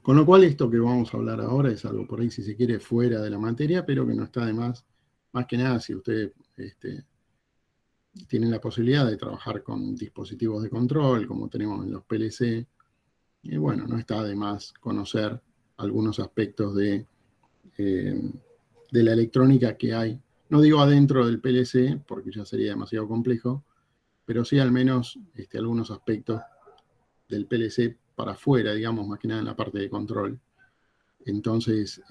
Con lo cual esto que vamos a hablar ahora es algo por ahí, si se quiere, fuera de la materia, pero que no está de más que nada si ustedes tienen la posibilidad de trabajar con dispositivos de control, como tenemos en los PLC, y bueno, no está de más conocer algunos aspectos de la electrónica que hay. No digo adentro del PLC, porque ya sería demasiado complejo, pero sí al menos algunos aspectos del PLC para afuera, digamos, más que nada en la parte de control. Entonces,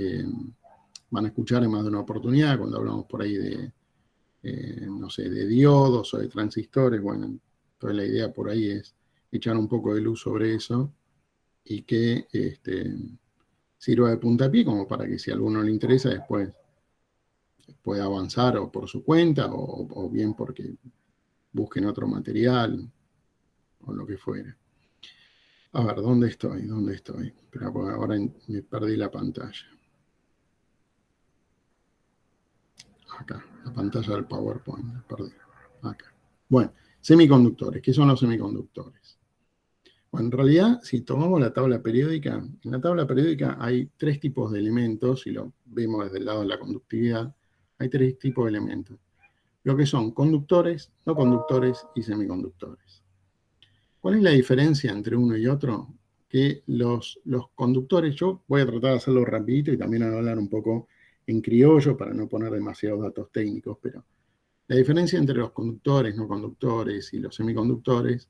van a escuchar en más de una oportunidad cuando hablamos por ahí de, no sé, de diodos o de transistores. Bueno, entonces la idea por ahí es echar un poco de luz sobre eso y que sirva de puntapié como para que si a alguno le interesa después pueda avanzar o por su cuenta o bien porque busquen otro material o lo que fuera. A ver, ¿dónde estoy? ¿Dónde estoy? Pero ahora me perdí la pantalla. Acá, la pantalla del PowerPoint, me perdí. Acá. Bueno, semiconductores. ¿Qué son los semiconductores? Bueno, en realidad, si tomamos la tabla periódica, en la tabla periódica hay tres tipos de elementos, si lo vemos desde el lado de la conductividad, hay tres tipos de elementos. Lo que son conductores, no conductores y semiconductores. ¿Cuál es la diferencia entre uno y otro? Que los conductores, yo voy a tratar de hacerlo rapidito y también a hablar un poco en criollo para no poner demasiados datos técnicos, pero la diferencia entre los conductores, no conductores y los semiconductores,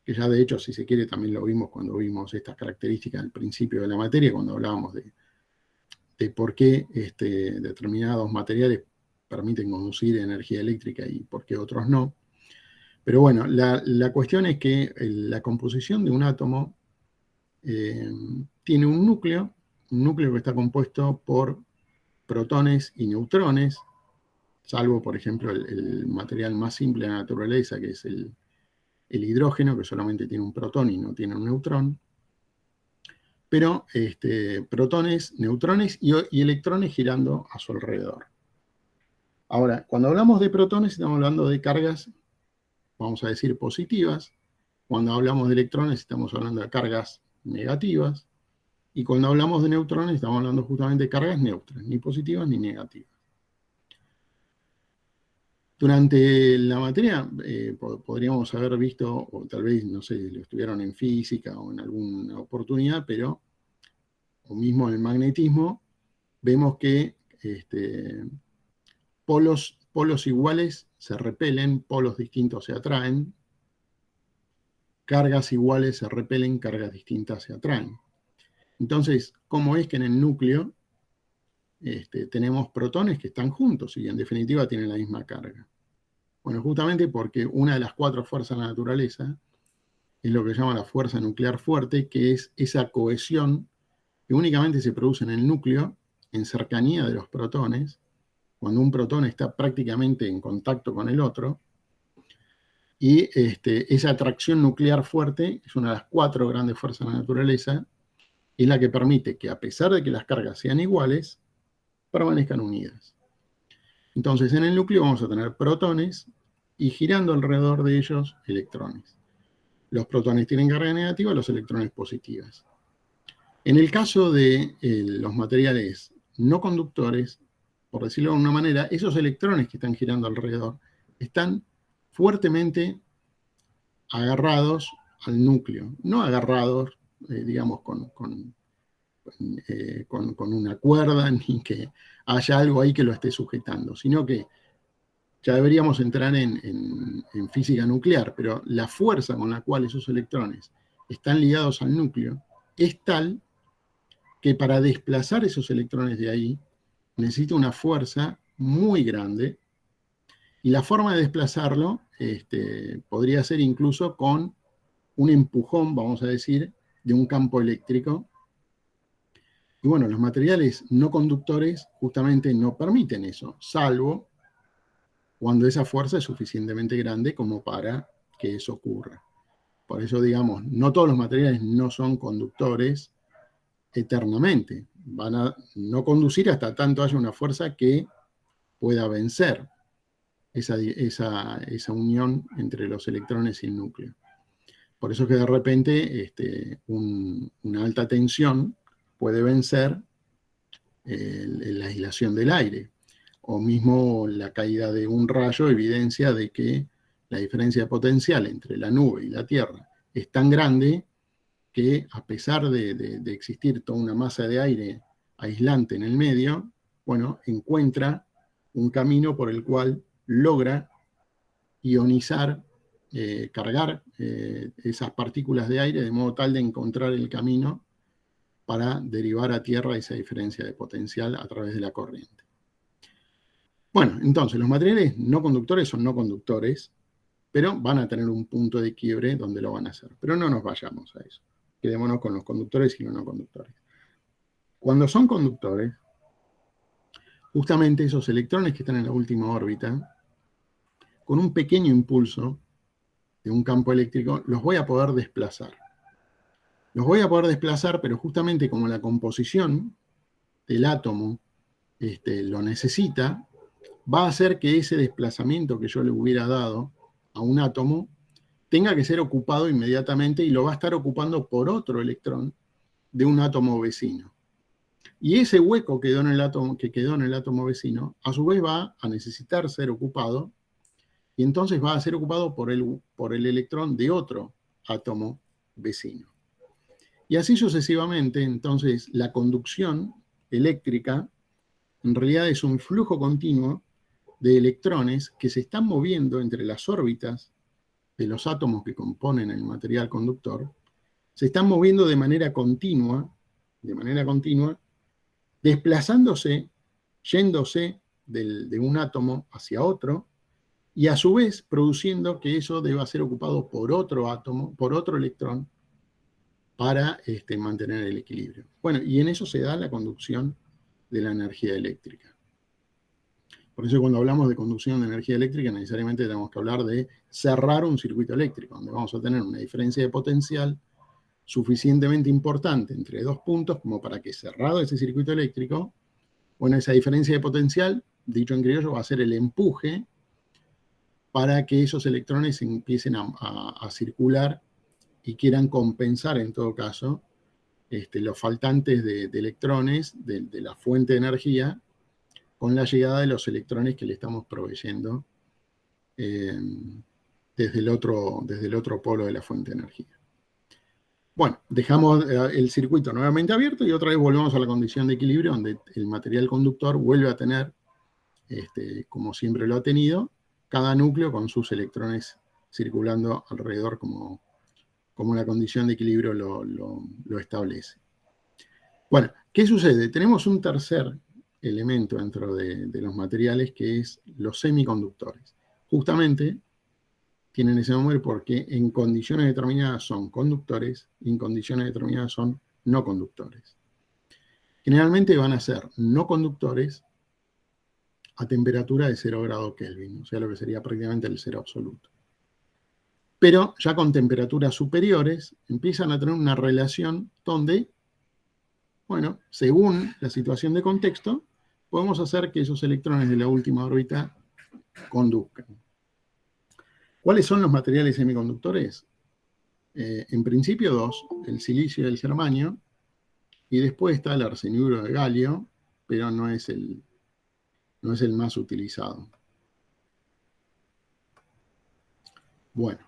que ya de hecho, si se quiere, también lo vimos cuando vimos estas características al principio de la materia, cuando hablábamos de por qué determinados materiales permiten conducir energía eléctrica y por qué otros no. Pero bueno, la cuestión es que la composición de un átomo tiene un núcleo que está compuesto por protones y neutrones, salvo, por ejemplo, el material más simple de la naturaleza, que es el hidrógeno, que solamente tiene un protón y no tiene un neutrón. Pero protones, neutrones y electrones girando a su alrededor. Ahora, cuando hablamos de protones, estamos hablando de cargas, vamos a decir, positivas. Cuando hablamos de electrones, estamos hablando de cargas negativas. Y cuando hablamos de neutrones, estamos hablando justamente de cargas neutras, ni positivas ni negativas. Durante la materia podríamos haber visto, o tal vez, no sé, lo estuvieron en física o en alguna oportunidad, pero, o mismo en el magnetismo, vemos que polos iguales se repelen, polos distintos se atraen, cargas iguales se repelen, cargas distintas se atraen. Entonces, ¿cómo es que en el núcleo tenemos protones que están juntos y en definitiva tienen la misma carga? Bueno, justamente porque una de las cuatro fuerzas de la naturaleza es lo que se llama la fuerza nuclear fuerte, que es esa cohesión que únicamente se produce en el núcleo, en cercanía de los protones, cuando un protón está prácticamente en contacto con el otro, y esa atracción nuclear fuerte es una de las cuatro grandes fuerzas de la naturaleza, es la que permite que a pesar de que las cargas sean iguales, permanezcan unidas. Entonces en el núcleo vamos a tener protones y girando alrededor de ellos electrones. Los protones tienen carga negativa, los electrones positivas. En el caso de los materiales no conductores, por decirlo de alguna manera, esos electrones que están girando alrededor están fuertemente agarrados al núcleo, no agarrados, digamos, con una cuerda, ni que haya algo ahí que lo esté sujetando, sino que ya deberíamos entrar en física nuclear, pero la fuerza con la cual esos electrones están ligados al núcleo es tal que para desplazar esos electrones de ahí necesita una fuerza muy grande, y la forma de desplazarlo podría ser incluso con un empujón, vamos a decir, de un campo eléctrico. Y bueno, los materiales no conductores justamente no permiten eso, salvo cuando esa fuerza es suficientemente grande como para que eso ocurra. Por eso, digamos, no todos los materiales no son conductores eternamente. Van a no conducir hasta tanto haya una fuerza que pueda vencer esa unión entre los electrones y el núcleo. Por eso es que de repente una alta tensión puede vencer la aislación del aire. O mismo la caída de un rayo evidencia de que la diferencia de potencial entre la nube y la Tierra es tan grande que a pesar de existir toda una masa de aire aislante en el medio, bueno, encuentra un camino por el cual logra ionizar, cargar esas partículas de aire de modo tal de encontrar el camino para derivar a Tierra esa diferencia de potencial a través de la corriente. Bueno, entonces los materiales no conductores son no conductores, pero van a tener un punto de quiebre donde lo van a hacer. Pero no nos vayamos a eso. Quedémonos con los conductores y los no conductores. Cuando son conductores, justamente esos electrones que están en la última órbita, con un pequeño impulso de un campo eléctrico, los voy a poder desplazar. Los voy a poder desplazar, pero justamente como la composición del átomo lo necesita, va a hacer que ese desplazamiento que yo le hubiera dado a un átomo tenga que ser ocupado inmediatamente y lo va a estar ocupando por otro electrón de un átomo vecino. Y ese hueco que quedó en el átomo vecino, a su vez va a necesitar ser ocupado, y entonces va a ser ocupado por el electrón de otro átomo vecino. Y así sucesivamente, entonces, la conducción eléctrica en realidad es un flujo continuo de electrones que se están moviendo entre las órbitas de los átomos que componen el material conductor, se están moviendo de manera continua, desplazándose, yéndose de un átomo hacia otro, y a su vez produciendo que eso deba ser ocupado por otro átomo, por otro electrón, para mantener el equilibrio. Bueno, y en eso se da la conducción de la energía eléctrica. Por eso cuando hablamos de conducción de energía eléctrica, necesariamente tenemos que hablar de cerrar un circuito eléctrico, donde vamos a tener una diferencia de potencial suficientemente importante entre dos puntos como para que cerrado ese circuito eléctrico, bueno, esa diferencia de potencial, dicho en criollo, va a ser el empuje para que esos electrones empiecen a circular y quieran compensar en todo caso los faltantes de electrones de la fuente de energía con la llegada de los electrones que le estamos proveyendo desde el otro polo de la fuente de energía. Bueno, dejamos el circuito nuevamente abierto y otra vez volvemos a la condición de equilibrio donde el material conductor vuelve a tener, como siempre lo ha tenido, cada núcleo con sus electrones circulando alrededor como la condición de equilibrio lo establece. Bueno, ¿qué sucede? Tenemos un tercer elemento dentro de los materiales que es los semiconductores. Justamente tienen ese nombre porque en condiciones determinadas son conductores y en condiciones determinadas son no conductores. Generalmente van a ser no conductores a temperatura de 0 grados Kelvin, o sea, lo que sería prácticamente el cero absoluto. Pero ya con temperaturas superiores empiezan a tener una relación donde, bueno, según la situación de contexto, podemos hacer que esos electrones de la última órbita conduzcan. ¿Cuáles son los materiales semiconductores? En principio dos, el silicio y el germanio, y después está el arseniuro de galio, pero no es el más utilizado. Bueno,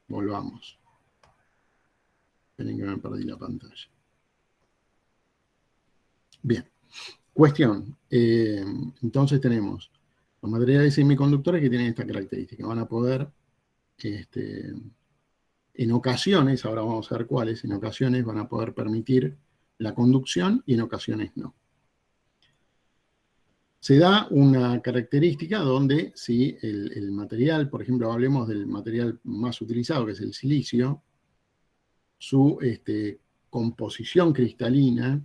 volvamos. Esperen que me perdí la pantalla. Bien, cuestión. Entonces tenemos los materiales semiconductores que tienen esta característica. Van a poder, en ocasiones, ahora vamos a ver cuáles, en ocasiones van a poder permitir la conducción y en ocasiones no. Se da una característica donde si el material, por ejemplo, hablemos del material más utilizado, que es el silicio, su composición cristalina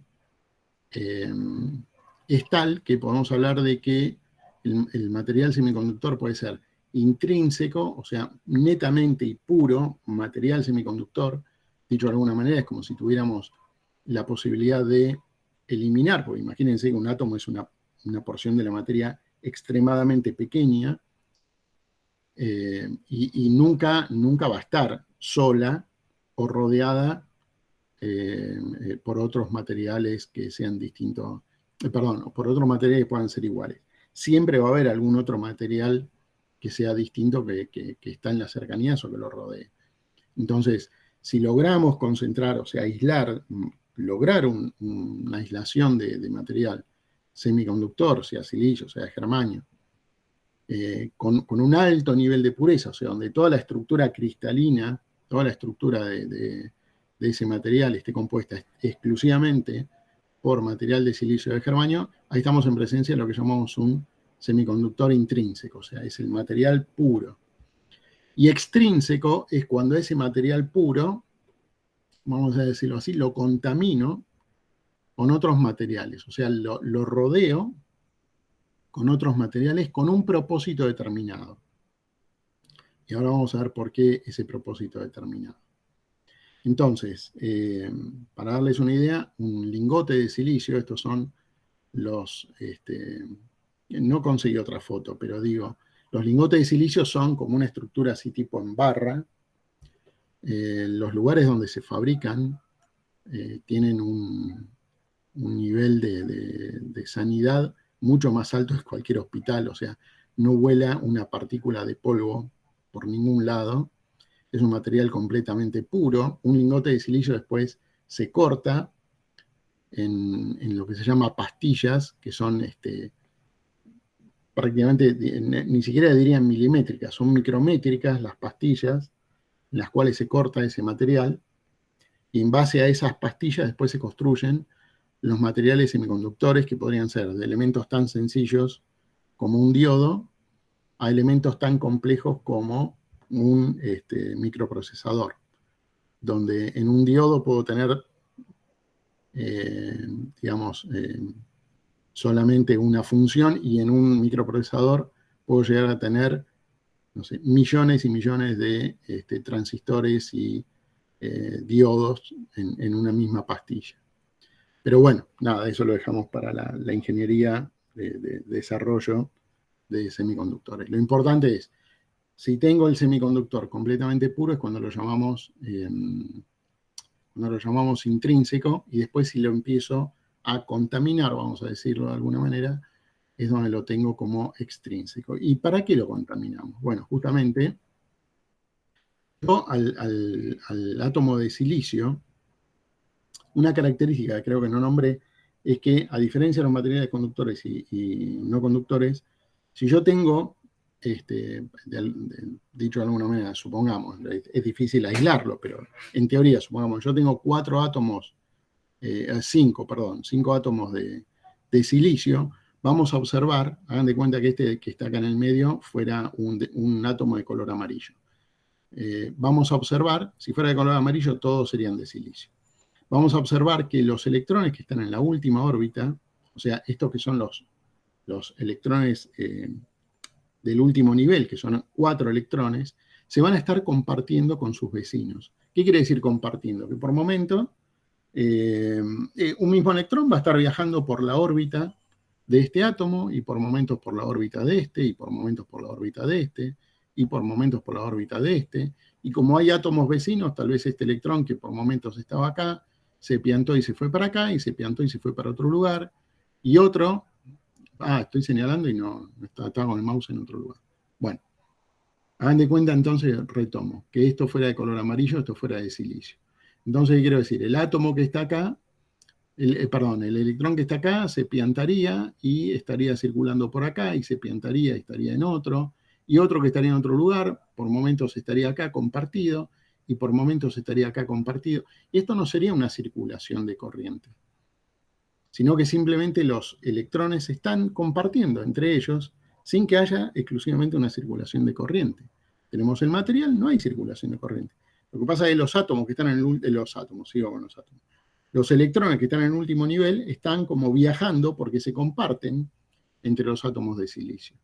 es tal que podemos hablar de que el material semiconductor puede ser intrínseco, o sea, netamente y puro material semiconductor. Dicho de alguna manera, es como si tuviéramos la posibilidad de eliminar, porque imagínense que un átomo es una porción de la materia extremadamente pequeña, y nunca va a estar sola o rodeada por otros materiales que sean distintos, por otros materiales que puedan ser iguales. Siempre va a haber algún otro material que sea distinto que está en las cercanías o que lo rodee. Entonces, si logramos concentrar, o sea, lograr una aislación de material semiconductor, sea silicio, sea germanio, con un alto nivel de pureza, o sea, donde toda la estructura cristalina, toda la estructura de ese material esté compuesta exclusivamente por material de silicio de germanio, ahí estamos en presencia de lo que llamamos un semiconductor intrínseco, o sea, es el material puro. Y extrínseco es cuando ese material puro, vamos a decirlo así, lo contamino con otros materiales, o sea, lo rodeo con otros materiales con un propósito determinado. Y ahora vamos a ver por qué ese propósito determinado. Entonces, para darles una idea, un lingote de silicio, estos son los, no conseguí otra foto, pero digo, los lingotes de silicio son como una estructura así tipo en barra. Los lugares donde se fabrican tienen un nivel de sanidad mucho más alto que cualquier hospital, o sea, no vuela una partícula de polvo por ningún lado. Es un material completamente puro. Un lingote de silicio después se corta en lo que se llama pastillas, que son prácticamente, ni siquiera dirían milimétricas, son micrométricas las pastillas en las cuales se corta ese material, y en base a esas pastillas después se construyen los materiales semiconductores, que podrían ser de elementos tan sencillos como un diodo a elementos tan complejos como un microprocesador, donde en un diodo puedo tener, digamos, solamente una función, y en un microprocesador puedo llegar a tener, no sé, millones y millones de transistores y diodos en una misma pastilla. Pero bueno, nada, eso lo dejamos para la ingeniería de desarrollo de semiconductores. Lo importante es, si tengo el semiconductor completamente puro, es cuando lo llamamos intrínseco, y después si lo empiezo a contaminar, vamos a decirlo de alguna manera, es donde lo tengo como extrínseco. ¿Y para qué lo contaminamos? Bueno, justamente yo al átomo de silicio, una característica que creo que no nombré, es que a diferencia de los materiales conductores y no conductores, si yo tengo, dicho de alguna manera, supongamos, es difícil aislarlo, pero en teoría, supongamos, yo tengo cinco átomos de silicio, vamos a observar, hagan de cuenta que este que está acá en el medio fuera un átomo de color amarillo. Vamos a observar, si fuera de color amarillo, todos serían de silicio. Vamos a observar que los electrones que están en la última órbita, o sea, estos que son los electrones del último nivel, que son 4 electrones, se van a estar compartiendo con sus vecinos. ¿Qué quiere decir compartiendo? Que por momento un mismo electrón va a estar viajando por la órbita de este átomo, y por momentos por la órbita de este, y por momentos por la órbita de este, y por momentos por la órbita de este. Y como hay átomos vecinos, tal vez este electrón que por momentos estaba acá, se piantó y se fue para acá, y se piantó y se fue para otro lugar, y otro, estoy señalando y no estaba con el mouse en otro lugar. Bueno, hagan de cuenta entonces, retomo, que esto fuera de color amarillo, esto fuera de silicio. Entonces, ¿qué quiero decir? El átomo que está acá, el electrón que está acá se piantaría y estaría circulando por acá, y se piantaría y estaría en otro, y otro que estaría en otro lugar, por momentos estaría acá compartido, y por momentos estaría acá compartido. Y esto no sería una circulación de corriente, sino que simplemente los electrones se están compartiendo entre ellos sin que haya exclusivamente una circulación de corriente. Tenemos el material, no hay circulación de corriente. Lo que pasa es que los átomos que están en los electrones que están en el último nivel están como viajando porque se comparten entre los átomos de silicio.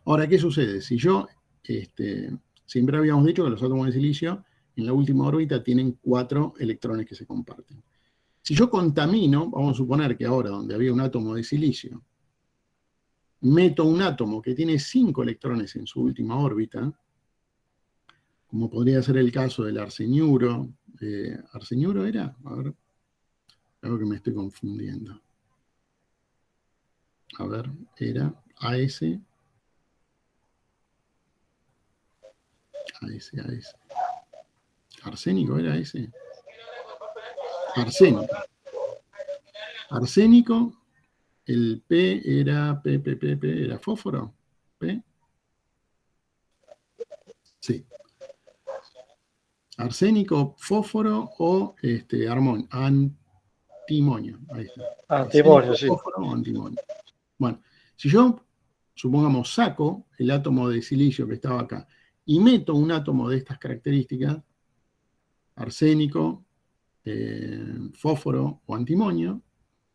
Ahora, ¿qué sucede? Si yo, siempre habíamos dicho que los átomos de silicio en la última órbita tienen 4 electrones que se comparten. Si yo contamino, vamos a suponer que ahora donde había un átomo de silicio, meto un átomo que tiene 5 electrones en su última órbita, como podría ser el caso del arseniuro. ¿Arseniuro era? A ver, creo que me estoy confundiendo. A ver, era AS. AS. ¿Arsénico era ese? Arsénico. Arsénico, el P era P, ¿era fósforo? ¿P? Sí. Arsénico, fósforo o antimonio. Ahí está. Antimonio, sí. Fósforo o antimonio. Bueno, si yo, supongamos, saco el átomo de silicio que estaba acá y meto un átomo de estas características, arsénico, fósforo o antimonio,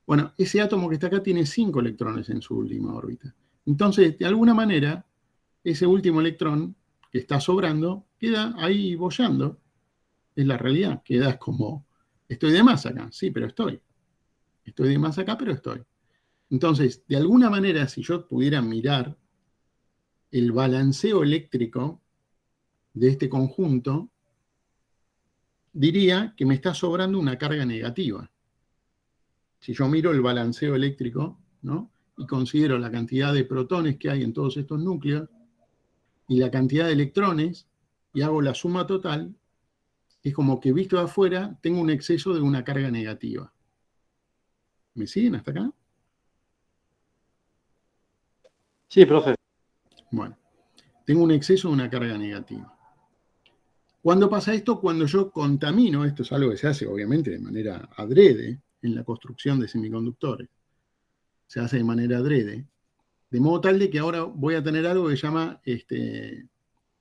bueno, ese átomo que está acá tiene 5 electrones en su última órbita. Entonces, de alguna manera, ese último electrón que está sobrando queda ahí boyando. Es la realidad. Queda como, estoy de más acá. Sí, pero estoy. Estoy de más acá, pero estoy. Entonces, de alguna manera, si yo pudiera mirar el balanceo eléctrico de este conjunto, diría que me está sobrando una carga negativa. Si yo miro el balanceo eléctrico, ¿no?, y considero la cantidad de protones que hay en todos estos núcleos y la cantidad de electrones, y hago la suma total, es como que visto de afuera tengo un exceso de una carga negativa. ¿Me siguen hasta acá? Sí, profe. Bueno, tengo un exceso de una carga negativa. ¿Cuándo pasa esto? Cuando yo contamino, esto es algo que se hace obviamente de manera adrede en la construcción de semiconductores, se hace de manera adrede, de modo tal de que ahora voy a tener algo que se llama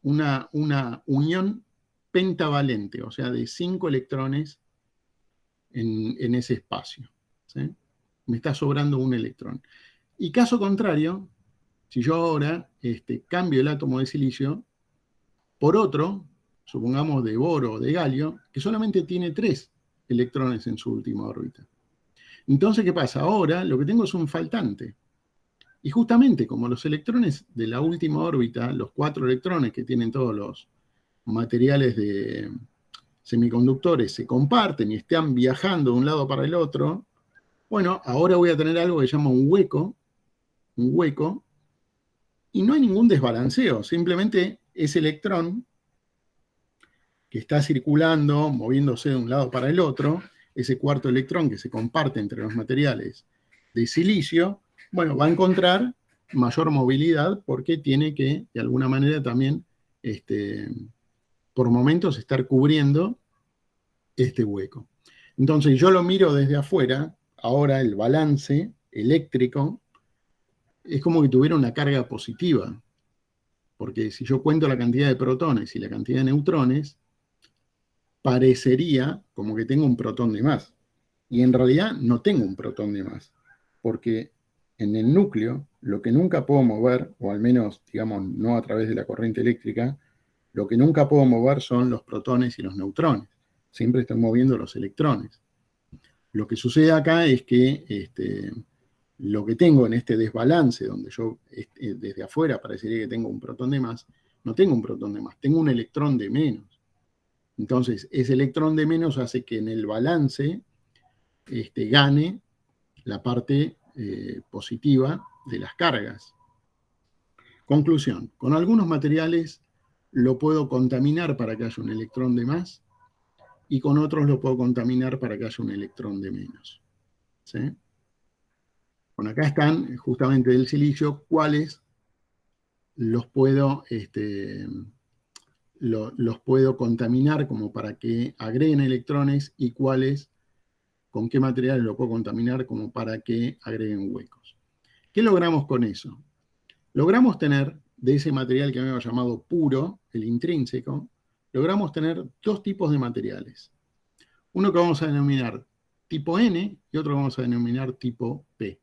una unión pentavalente, o sea, de 5 electrones en ese espacio. ¿Sí? Me está sobrando un electrón. Y caso contrario, si yo ahora cambio el átomo de silicio por otro, supongamos de boro o de galio, que solamente tiene 3 electrones en su última órbita. Entonces, ¿qué pasa? Ahora lo que tengo es un faltante. Y justamente como los electrones de la última órbita, los 4 electrones que tienen todos los materiales de semiconductores, se comparten y están viajando de un lado para el otro, bueno, ahora voy a tener algo que se llama un hueco, y no hay ningún desbalanceo, simplemente ese electrón que está circulando, moviéndose de un lado para el otro, ese cuarto electrón que se comparte entre los materiales de silicio, bueno, va a encontrar mayor movilidad porque tiene que, de alguna manera también, por momentos estar cubriendo este hueco. Entonces yo lo miro desde afuera, ahora el balance eléctrico es como que tuviera una carga positiva, porque si yo cuento la cantidad de protones y la cantidad de neutrones, parecería como que tengo un protón de más. Y en realidad no tengo un protón de más, porque en el núcleo lo que nunca puedo mover, o al menos, digamos, no a través de la corriente eléctrica, lo que nunca puedo mover son los protones y los neutrones. Siempre estoy moviendo los electrones. Lo que sucede acá es que lo que tengo en este desbalance, donde yo desde afuera parecería que tengo un protón de más, no tengo un protón de más, tengo un electrón de menos. Entonces, ese electrón de menos hace que en el balance gane la parte positiva de las cargas. Conclusión, con algunos materiales lo puedo contaminar para que haya un electrón de más y con otros lo puedo contaminar para que haya un electrón de menos. ¿Sí? Bueno, acá están justamente del silicio cuáles los puedo, los puedo contaminar como para que agreguen electrones y cuáles, con qué materiales lo puedo contaminar como para que agreguen huecos. ¿Qué logramos con eso? Logramos tener de ese material que habíamos llamado puro, el intrínseco, logramos tener 2 tipos de materiales. Uno que vamos a denominar tipo N y otro que vamos a denominar tipo P.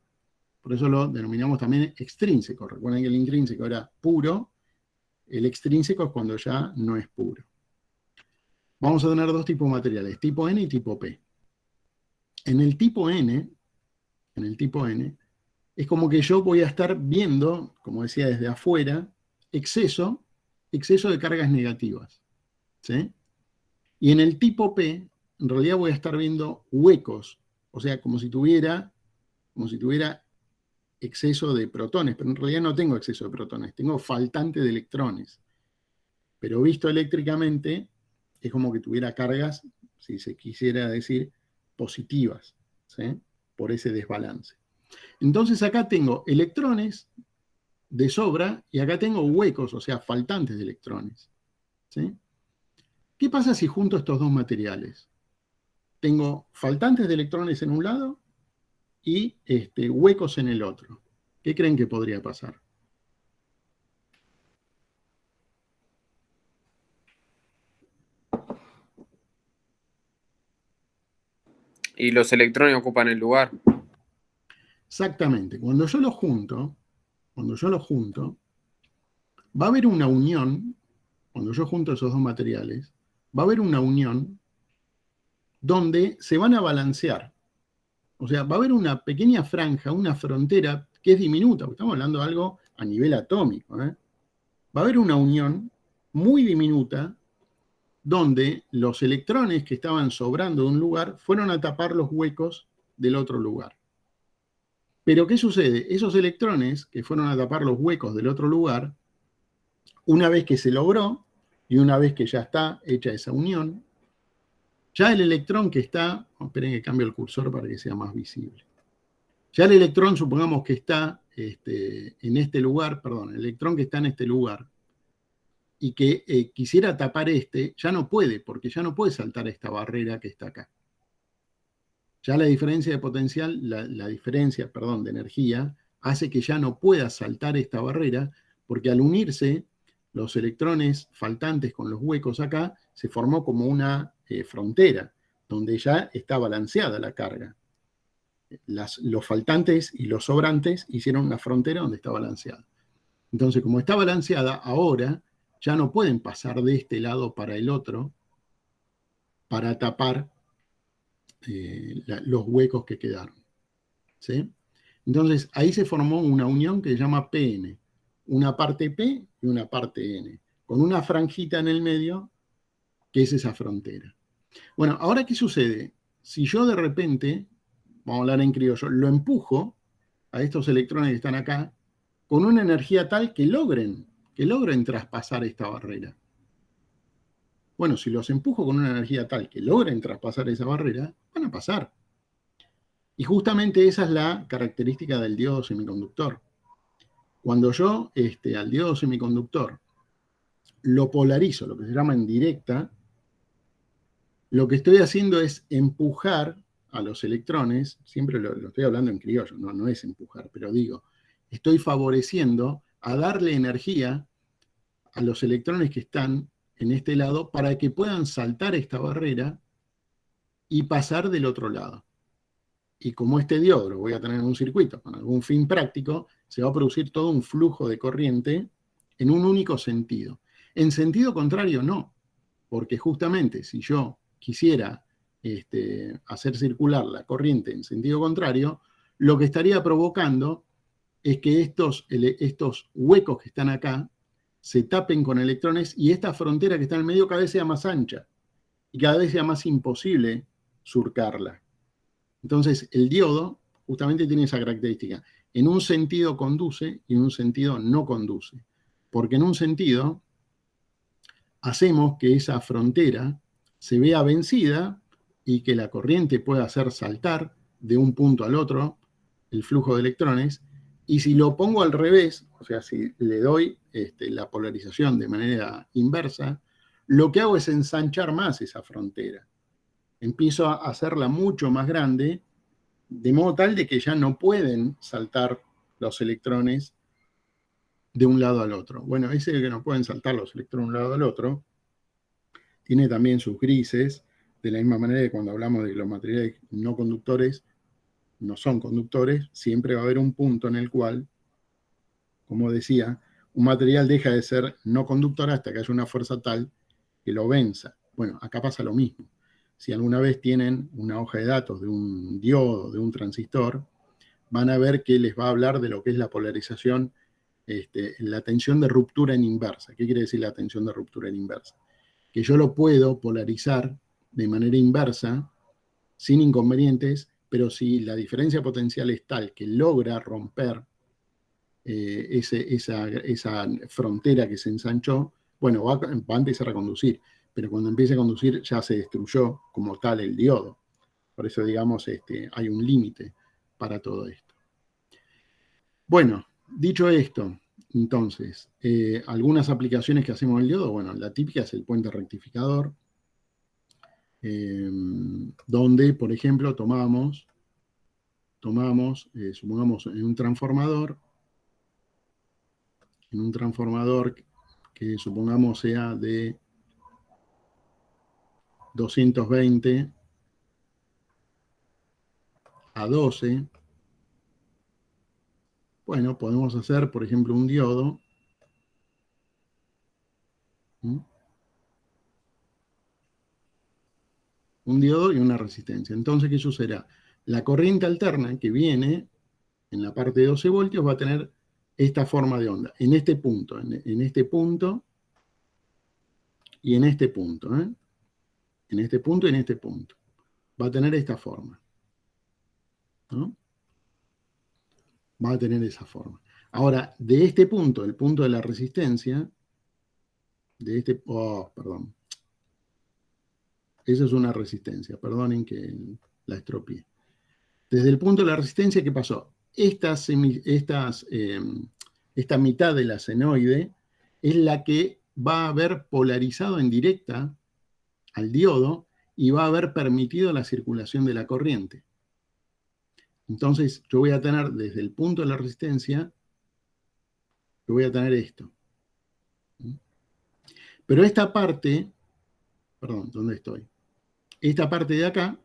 Por eso lo denominamos también extrínseco. Recuerden que el intrínseco era puro, el extrínseco es cuando ya no es puro. Vamos a tener 2 tipos de materiales, tipo N y tipo P. En el tipo N, es como que yo voy a estar viendo, como decía, desde afuera, exceso de cargas negativas, ¿sí? Y en el tipo P, en realidad voy a estar viendo huecos, o sea, como si tuviera exceso de protones, pero en realidad no tengo exceso de protones, tengo faltante de electrones. Pero visto eléctricamente, es como que tuviera cargas, si se quisiera decir, positivas, ¿sí? Por ese desbalance. Entonces acá tengo electrones de sobra y acá tengo huecos, o sea, faltantes de electrones, ¿sí? ¿Qué pasa si junto estos dos materiales? Tengo faltantes de electrones en un lado y huecos en el otro. ¿Qué creen que podría pasar? Y los electrones ocupan el lugar. Exactamente. Cuando yo los junto, va a haber una unión, cuando yo junto esos dos materiales, va a haber una unión donde se van a balancear. O sea, va a haber una pequeña franja, una frontera que es diminuta, porque estamos hablando de algo a nivel atómico, ¿eh? Va a haber una unión muy diminuta donde los electrones que estaban sobrando de un lugar fueron a tapar los huecos del otro lugar. Pero ¿qué sucede? Esos electrones que fueron a tapar los huecos del otro lugar, una vez que se logró y una vez que ya está hecha esa unión, ya el electrón que está, esperen que cambie el cursor para que sea más visible. Ya el electrón, supongamos que está en este lugar, perdón, el electrón que está en este lugar y que quisiera tapar ya no puede, porque ya no puede saltar esta barrera que está acá. Ya la diferencia de potencial, la diferencia, perdón, de energía, hace que ya no pueda saltar esta barrera, porque al unirse los electrones faltantes con los huecos acá, se formó como una frontera, donde ya está balanceada la carga. Los faltantes y los sobrantes hicieron una frontera donde está balanceada. Entonces, como está balanceada, ahora ya no pueden pasar de este lado para el otro para tapar los huecos que quedaron, ¿sí? Entonces, ahí se formó una unión que se llama PN, una parte P y una parte N, con una franjita en el medio, que es esa frontera. Bueno, ahora, ¿qué sucede? Si yo de repente, vamos a hablar en criollo, lo empujo a estos electrones que están acá, con una energía tal que logren traspasar esta barrera. Bueno, si los empujo con una energía tal que logren traspasar esa barrera, van a pasar. Y justamente esa es la característica del diodo semiconductor. Cuando yo al diodo semiconductor lo polarizo, lo que se llama en directa, lo que estoy haciendo es empujar a los electrones, siempre lo estoy hablando en criollo, no es empujar, pero digo, estoy favoreciendo a darle energía a los electrones que están en este lado para que puedan saltar esta barrera y pasar del otro lado. Y como este diodo lo voy a tener en un circuito con algún fin práctico, se va a producir todo un flujo de corriente en un único sentido. En sentido contrario, no, porque justamente si yo quisiera hacer circular la corriente en sentido contrario, lo que estaría provocando es que estos huecos que están acá se tapen con electrones y esta frontera que está en el medio cada vez sea más ancha y cada vez sea más imposible surcarla. Entonces, el diodo justamente tiene esa característica. En un sentido conduce y en un sentido no conduce. Porque en un sentido hacemos que esa frontera se vea vencida y que la corriente pueda hacer saltar de un punto al otro el flujo de electrones. Y si lo pongo al revés, o sea, si le doy la polarización de manera inversa, lo que hago es ensanchar más esa frontera. Empiezo a hacerla mucho más grande, de modo tal de que ya no pueden saltar los electrones de un lado al otro. Bueno, ese que no pueden saltar los electrones de un lado al otro, tiene también sus grises, de la misma manera que cuando hablamos de que los materiales no conductores no son conductores, siempre va a haber un punto en el cual, como decía, un material deja de ser no conductor hasta que haya una fuerza tal que lo venza. Bueno, acá pasa lo mismo. Si alguna vez tienen una hoja de datos de un diodo, de un transistor, van a ver que les va a hablar de lo que es la polarización, la tensión de ruptura en inversa. ¿Qué quiere decir la tensión de ruptura en inversa? Que yo lo puedo polarizar de manera inversa, sin inconvenientes, pero si la diferencia potencial es tal que logra romper esa frontera que se ensanchó, bueno, va a empezar a conducir, pero cuando empiece a conducir ya se destruyó como tal el diodo. Por eso, digamos, hay un límite para todo esto. Bueno, dicho esto, entonces, algunas aplicaciones que hacemos en el diodo, bueno, la típica es el puente rectificador, donde, por ejemplo, tomamos, supongamos, en un transformador que supongamos sea de 220 a 12, bueno, podemos hacer, por ejemplo, un diodo. Un diodo y una resistencia. Entonces, ¿qué sucederá? La corriente alterna que viene en la parte de 12 voltios va a tener esta forma de onda, en este punto, en este punto y en este punto. En este punto y en este punto. Va a tener esta forma, ¿no? Va a tener esa forma. Ahora, de este punto, el punto de la resistencia, perdón. Esa es una resistencia, perdonen que la estropeé. Desde el punto de la resistencia, ¿qué pasó? Esta mitad de la senoide es la que va a haber polarizado en directa al diodo y va a haber permitido la circulación de la corriente. Entonces, yo voy a tener desde el punto de la resistencia, yo voy a tener esto. Pero esta parte, perdón, ¿dónde estoy? Esta parte de acá,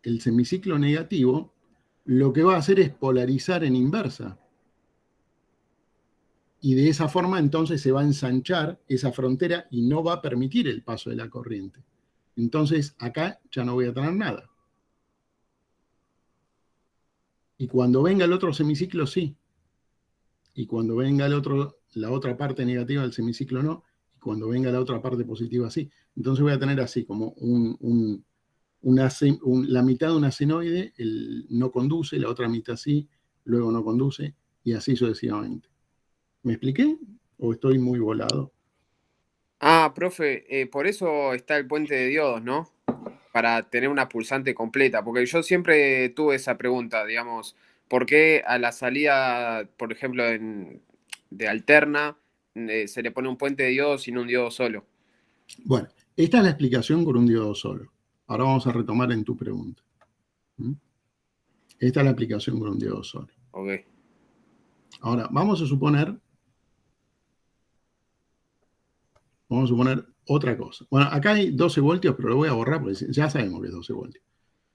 el semiciclo negativo, lo que va a hacer es polarizar en inversa. Y de esa forma entonces se va a ensanchar esa frontera y no va a permitir el paso de la corriente. Entonces acá ya no voy a tener nada. Y cuando venga el otro semiciclo, sí. Y cuando venga la otra parte negativa del semiciclo, no. Y cuando venga la otra parte positiva, sí. Entonces voy a tener así como la mitad de una senoide no conduce, la otra mitad sí, luego no conduce, y así sucesivamente. ¿Me expliqué? ¿O estoy muy volado? Ah, profe, por eso está el puente de diodos, ¿no? Para tener una pulsante completa, porque yo siempre tuve esa pregunta, digamos, ¿por qué a la salida, por ejemplo, de alterna, se le pone un puente de diodos y no un diodo solo? Bueno, esta es la explicación con un diodo solo. Ahora vamos a retomar en tu pregunta. Esta es la aplicación con un diodo solo. Ok. Ahora, vamos a suponer otra cosa. Bueno, acá hay 12 voltios, pero lo voy a borrar porque ya sabemos que es 12 voltios.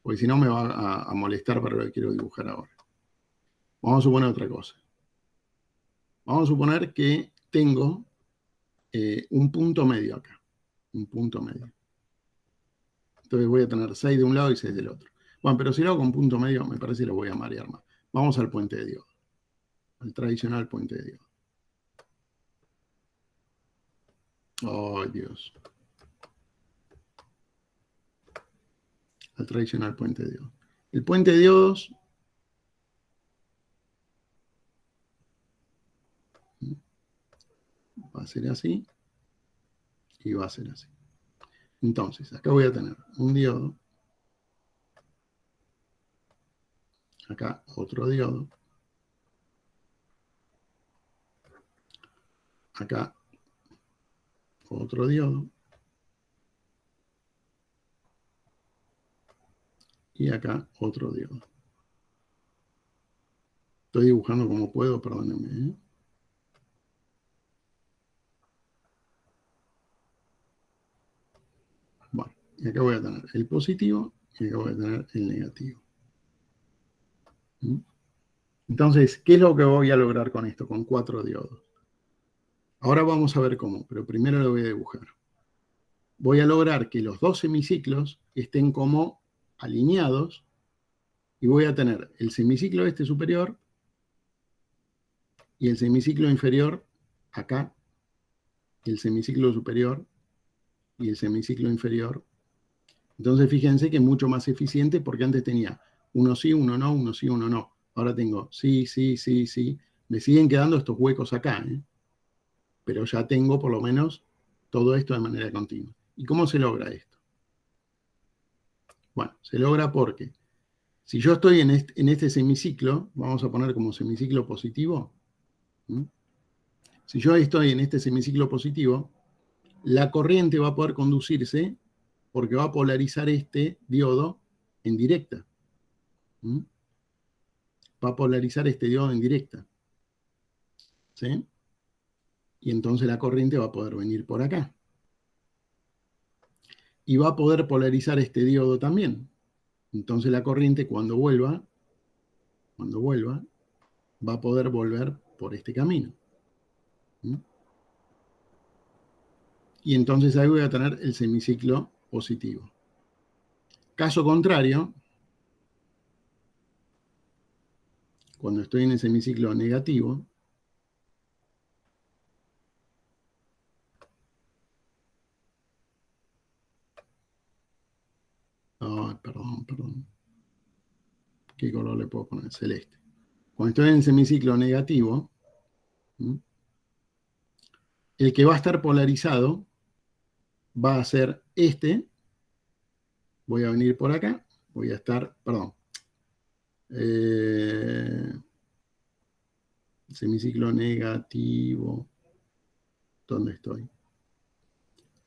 Porque si no me va a molestar para lo que quiero dibujar ahora. Vamos a suponer otra cosa. Vamos a suponer que tengo un punto medio acá. Un punto medio. Entonces voy a tener 6 de un lado y 6 del otro. Bueno, pero si lo hago con punto medio, me parece que lo voy a marear más. Vamos al puente de diodo. Al tradicional puente de diodo. ¡Ay, Dios! Al tradicional puente de diodo. El puente de diodos va a ser así y va a ser así. Entonces, acá voy a tener un diodo. Acá otro diodo. Acá otro diodo. Y acá otro diodo. Estoy dibujando como puedo, perdónenme. Bueno, y acá voy a tener el positivo y acá voy a tener el negativo. Entonces, ¿qué es lo que voy a lograr con esto? Con 4 diodos. Ahora vamos a ver cómo, pero primero lo voy a dibujar. Voy a lograr que los dos semiciclos estén como alineados Y voy a tener el semiciclo este superior y el semiciclo inferior acá, y el semiciclo superior y el semiciclo inferior. Entonces fíjense que es mucho más eficiente porque antes tenía uno sí, uno no, uno sí, uno no. Ahora tengo sí, sí, sí, sí. Me siguen quedando estos huecos acá, ¿eh? Pero ya tengo por lo menos todo esto de manera continua. ¿Y cómo se logra esto? Bueno, se logra porque si yo estoy en este semiciclo, vamos a poner como semiciclo positivo, ¿sí? Si yo estoy en este semiciclo positivo, la corriente va a poder conducirse porque va a polarizar este diodo en directa. ¿Sí? Va a polarizar este diodo en directa. ¿Sí? Y entonces la corriente va a poder venir por acá. Y va a poder polarizar este diodo también. Entonces la corriente cuando vuelva, va a poder volver por este camino. ¿Sí? Y entonces ahí voy a tener el semiciclo positivo. Caso contrario, cuando estoy en el semiciclo negativo, perdón. ¿Qué color le puedo poner? Celeste. Cuando estoy en el semiciclo negativo, ¿sí? El que va a estar polarizado va a ser este. Voy a venir por acá. Voy a estar, semiciclo negativo. ¿Dónde estoy?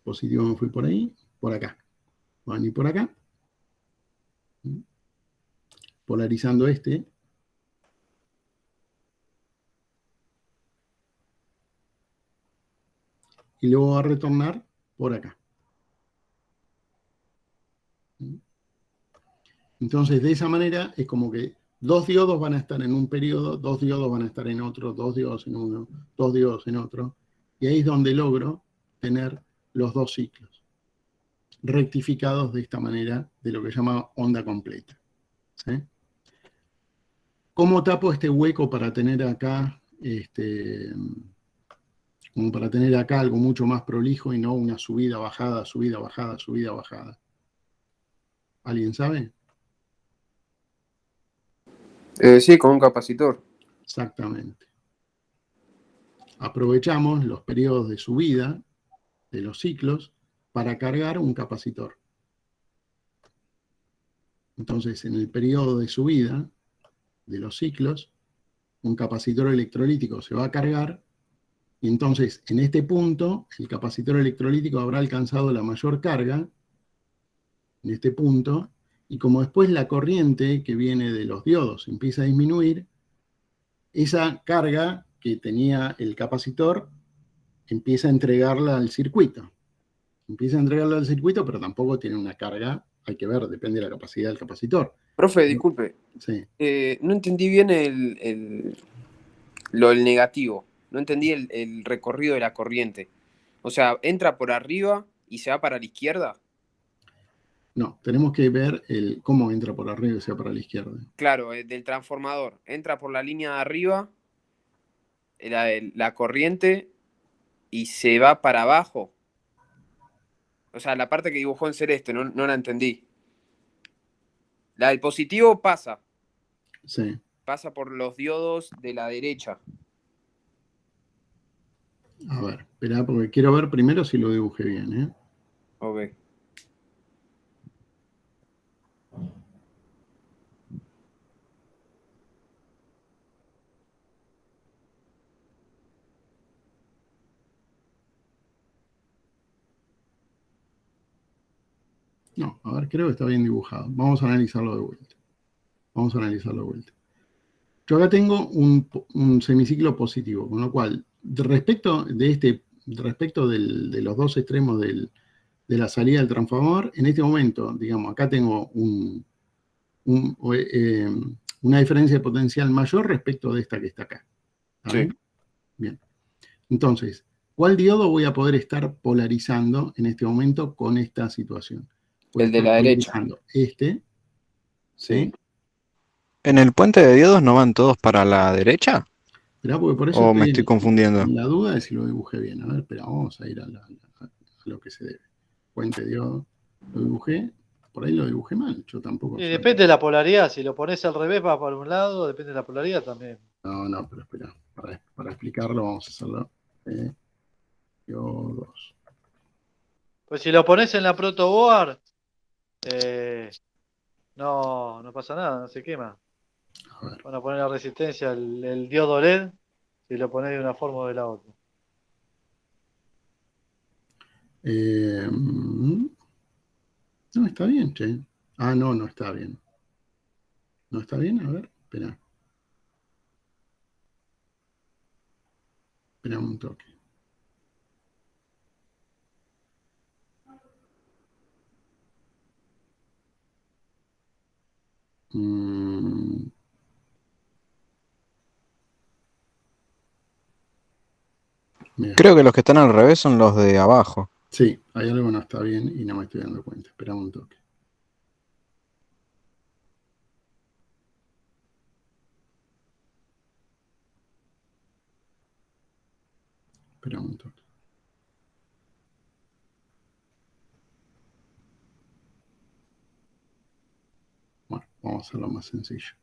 Positivo me fui por ahí, por acá. Voy a venir por acá. ¿Sí? Polarizando este. Y luego va a retornar por acá. ¿Sí? Entonces, de esa manera es como que dos diodos van a estar en un periodo, dos diodos van a estar en otro, dos diodos en uno, dos diodos en otro. Y ahí es donde logro tener los dos ciclos rectificados de esta manera de lo que se llama onda completa. ¿Sí? ¿Cómo tapo este hueco para tener acá, como para tener acá algo mucho más prolijo y no una subida, bajada, subida, bajada, subida, bajada? ¿Alguien sabe? Sí, con un capacitor. Exactamente. Aprovechamos los periodos de subida de los ciclos para cargar un capacitor. Entonces, en el periodo de subida de los ciclos, un capacitor electrolítico se va a cargar y entonces en este punto el capacitor electrolítico habrá alcanzado la mayor carga en este punto, y como después la corriente que viene de los diodos empieza a disminuir, esa carga que tenía el capacitor empieza a entregarla al circuito. Empieza a entregarla al circuito, pero tampoco tiene una carga, hay que ver, depende de la capacidad del capacitor. Profe, disculpe. Sí. No entendí bien lo del negativo. No entendí el recorrido de la corriente. O sea, entra por arriba y se va para la izquierda. No, tenemos que ver cómo entra por arriba y sea para la izquierda. Claro, del transformador. Entra por la línea de arriba, la corriente, y se va para abajo. O sea, la parte que dibujó en celeste, no la entendí. La del positivo pasa. Sí. Pasa por los diodos de la derecha. A ver, espera, porque quiero ver primero si lo dibujé bien, ¿eh? Ok. No, a ver, creo que está bien dibujado. Vamos a analizarlo de vuelta. Yo acá tengo un semiciclo positivo, con lo cual, respecto de los dos extremos de la salida del transformador, en este momento, digamos, acá tengo una diferencia de potencial mayor respecto de esta que está acá. ¿Saben? Sí. Bien. Entonces, ¿cuál diodo voy a poder estar polarizando en este momento con esta situación? Voy a El de estar la derecha. polarizando este, Sí. ¿En el puente de diodos no van todos para la derecha? Esperá, porque por eso ¿O me estoy estoy confundiendo? en la duda de si lo dibujé bien. A ver, espera, vamos a ir a lo que se debe. Puente diodo, lo dibujé, por ahí lo dibujé mal, yo tampoco Y soy. depende de la polaridad. Si lo pones al revés, va para un lado, depende de la polaridad también. No, pero espera, para explicarlo vamos a hacerlo. Diodos. Pues si lo pones en la protoboard, no pasa nada, no se quema. A ver. Van a poner la resistencia, el diodo LED, si lo pones de una forma o de la otra. No, está bien, che. Ah, no está bien. ¿No está bien? A ver, espera. Espera un toque. Mira. Creo que los que están al revés son los de abajo. Sí, hay algo que no está bien y no me estoy dando cuenta. Espera un toque. Espera un toque. Bueno, vamos a hacerlo más sencillo.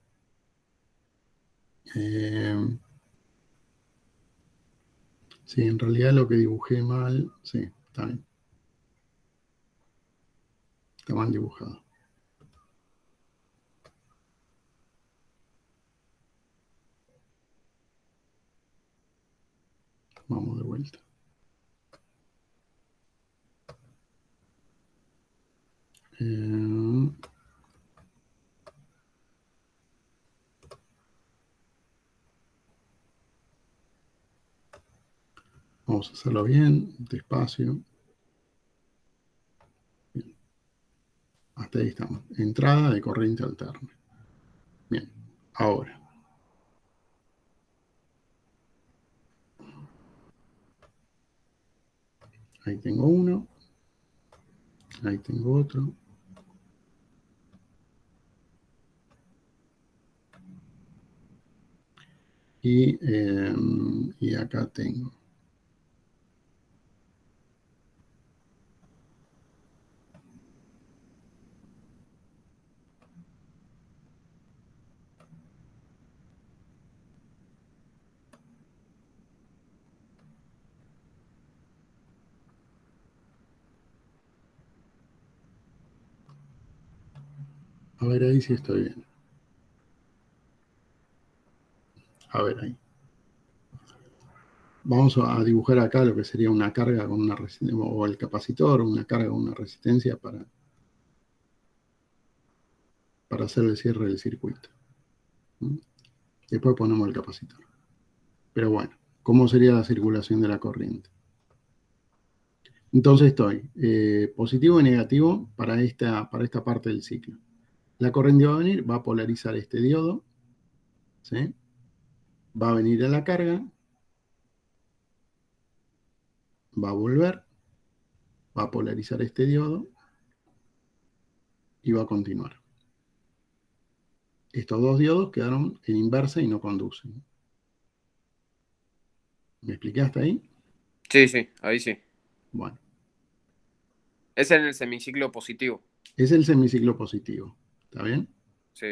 Sí, en realidad lo que dibujé mal, sí, está bien. Está mal dibujado. Vamos de vuelta. Vamos a hacerlo bien, despacio. Bien. Hasta ahí estamos. Entrada de corriente alterna. Bien, ahora. Ahí tengo uno. Ahí tengo otro. Y acá tengo. A ver ahí si estoy bien. A ver ahí. Vamos a dibujar acá lo que sería una carga con una resistencia, o el capacitor, una carga con una resistencia para hacer el cierre del circuito. Después ponemos el capacitor. Pero bueno, ¿cómo sería la circulación de la corriente? Entonces estoy positivo y negativo para esta parte del ciclo. La corriente va a venir, va a polarizar este diodo, ¿sí? Va a venir a la carga, va a volver, va a polarizar este diodo y va a continuar. Estos dos diodos quedaron en inversa y no conducen. ¿Me expliqué hasta ahí? Sí, ahí sí. Bueno. Es en el semiciclo positivo. Es el semiciclo positivo. ¿Está bien? Sí.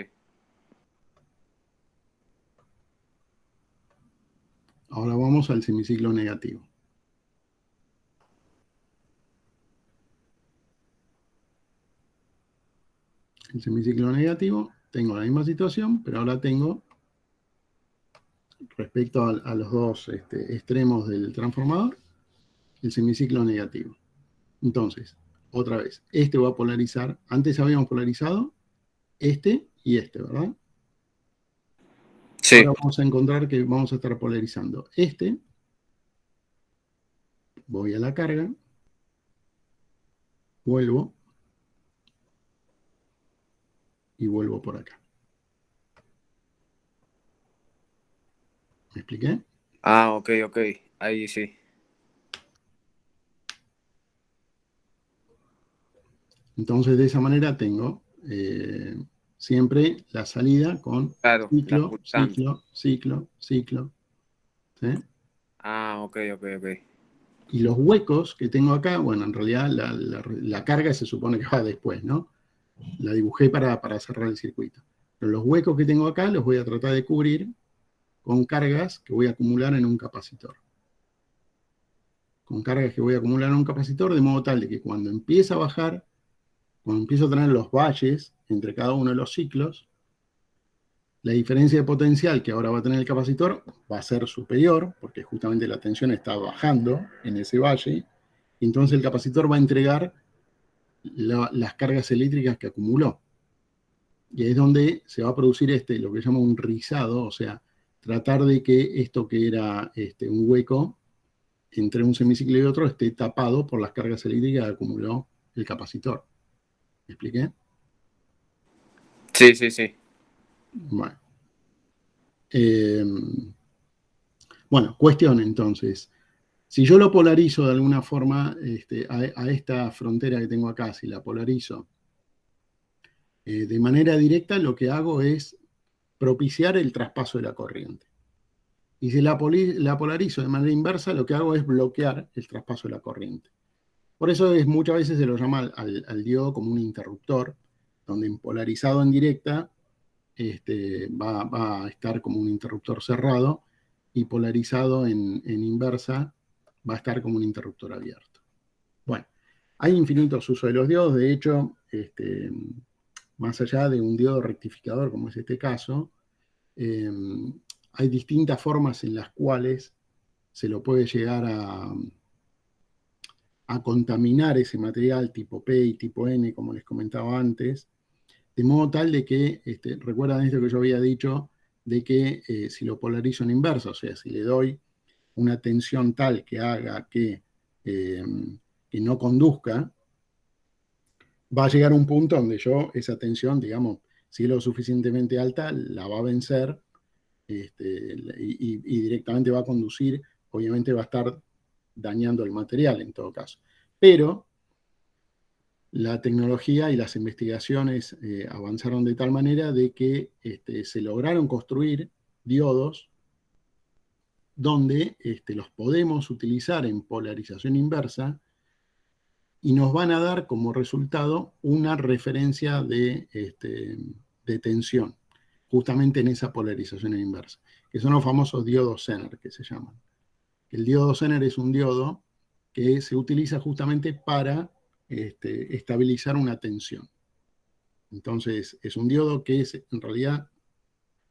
Ahora vamos al semiciclo negativo. El semiciclo negativo, tengo la misma situación, pero ahora tengo, respecto a los dos extremos del transformador, el semiciclo negativo. Entonces, otra vez, este va a polarizar, antes habíamos polarizado este y este, ¿verdad? Sí. Ahora vamos a encontrar que vamos a estar polarizando este, voy a la carga, vuelvo y vuelvo por acá. ¿Me expliqué? Ah, ok. Ahí sí. Entonces, de esa manera tengo siempre la salida con Claro, la ciclo, pulsante. ciclo, ciclo, ciclo. ¿Sí? Ah, ok. Y los huecos que tengo acá, bueno, en realidad la carga se supone que va después, ¿no? La dibujé para cerrar el circuito. Pero los huecos que tengo acá los voy a tratar de cubrir con cargas que voy a acumular en un capacitor. Con cargas que voy a acumular en un capacitor, de modo tal de que cuando empiece a bajar, cuando empiezo a tener los valles entre cada uno de los ciclos, la diferencia de potencial que ahora va a tener el capacitor va a ser superior, porque justamente la tensión está bajando en ese valle, y entonces el capacitor va a entregar las cargas eléctricas que acumuló. Y ahí es donde se va a producir lo que llama un rizado, o sea, tratar de que esto que era un hueco entre un semiciclo y otro esté tapado por las cargas eléctricas que acumuló el capacitor. ¿Me expliqué? Sí. Bueno. Bueno, cuestión entonces. Si yo lo polarizo de alguna forma a esta frontera que tengo acá, si la polarizo de manera directa, lo que hago es propiciar el traspaso de la corriente. Y si la polarizo de manera inversa, lo que hago es bloquear el traspaso de la corriente. Por eso muchas veces se lo llama al diodo como un interruptor, donde polarizado en directa va a estar como un interruptor cerrado, y polarizado en inversa va a estar como un interruptor abierto. Bueno, hay infinitos usos de los diodos. De hecho, más allá de un diodo rectificador, como es este caso, hay distintas formas en las cuales se lo puede llegar a contaminar ese material tipo P y tipo N, como les comentaba antes, de modo tal de que, recuerdan esto que yo había dicho, de que si lo polarizo en inversa, o sea, si le doy una tensión tal que haga que no conduzca, va a llegar a un punto donde esa tensión, digamos, si es lo suficientemente alta, la va a vencer y directamente va a conducir, obviamente va a estar dañando el material en todo caso. Pero la tecnología y las investigaciones avanzaron de tal manera de que se lograron construir diodos donde los podemos utilizar en polarización inversa y nos van a dar como resultado una referencia de tensión, justamente en esa polarización inversa, que son los famosos diodos Zener, que se llaman. El diodo Zener es un diodo que se utiliza justamente para estabilizar una tensión. Entonces, es un diodo que en realidad,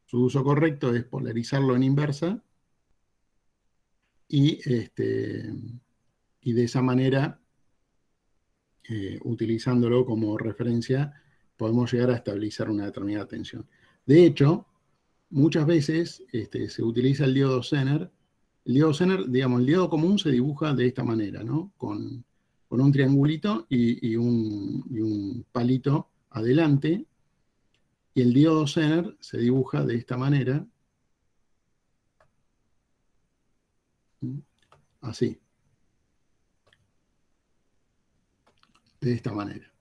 su uso correcto es polarizarlo en inversa y de esa manera, utilizándolo como referencia, podemos llegar a estabilizar una determinada tensión. De hecho, muchas veces se utiliza el diodo Zener. El diodo Zener, digamos, el diodo común se dibuja de esta manera, ¿no? Con un triangulito y un palito adelante. Y el diodo Zener se dibuja de esta manera, así, de esta manera.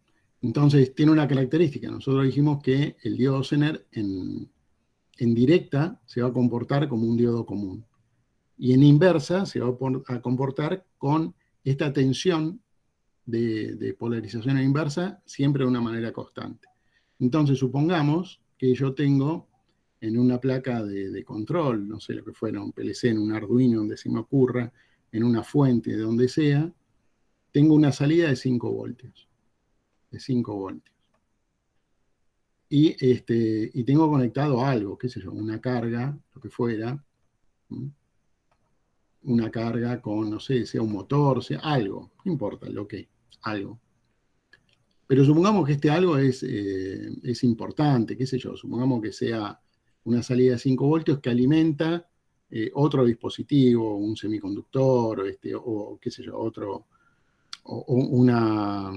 Entonces, tiene una característica. Nosotros dijimos que el diodo Zener en directa se va a comportar como un diodo común. Y en inversa se va a comportar con esta tensión de polarización en inversa siempre de una manera constante. Entonces, supongamos que yo tengo en una placa de control, no sé lo que fuera, un PLC, en un Arduino, donde se me ocurra, en una fuente, de donde sea, tengo una salida de 5 voltios. De 5 voltios. Y tengo conectado algo, qué sé yo, una carga, lo que fuera, una carga con, no sé, sea un motor, sea algo, no importa lo que, algo. Pero supongamos que este algo es importante, qué sé yo, supongamos que sea una salida de 5 voltios que alimenta otro dispositivo, un semiconductor, o qué sé yo, una,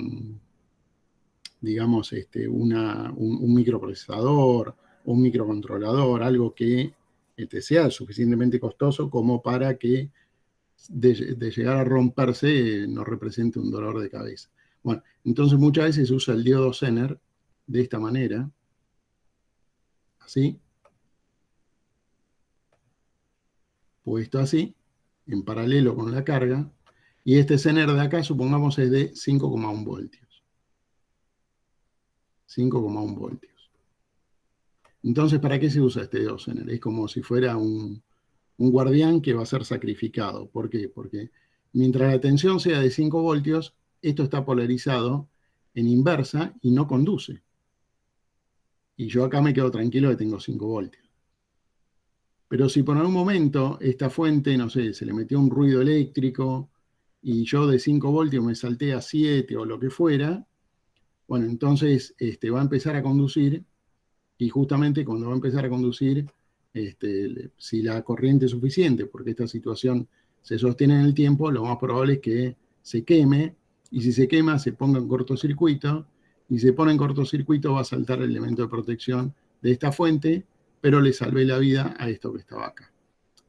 digamos, un microprocesador, un microcontrolador, algo que sea suficientemente costoso como para que de llegar a romperse nos represente un dolor de cabeza. Bueno, entonces muchas veces se usa el diodo Zener de esta manera, así, puesto así, en paralelo con la carga, y este Zener de acá, supongamos, es de 5,1 voltios. 5,1 voltios. Entonces, ¿para qué se usa este diodo Zener? Es como si fuera un guardián que va a ser sacrificado. ¿Por qué? Porque mientras la tensión sea de 5 voltios, esto está polarizado en inversa y no conduce. Y yo acá me quedo tranquilo que tengo 5 voltios. Pero si por algún momento esta fuente, no sé, se le metió un ruido eléctrico y yo de 5 voltios me salté a 7 o lo que fuera, bueno, entonces va a empezar a conducir, y justamente cuando va a empezar a conducir, si la corriente es suficiente, porque esta situación se sostiene en el tiempo, lo más probable es que se queme, y si se quema se ponga en cortocircuito, y si se pone en cortocircuito va a saltar el elemento de protección de esta fuente, pero le salvé la vida a esto que estaba acá.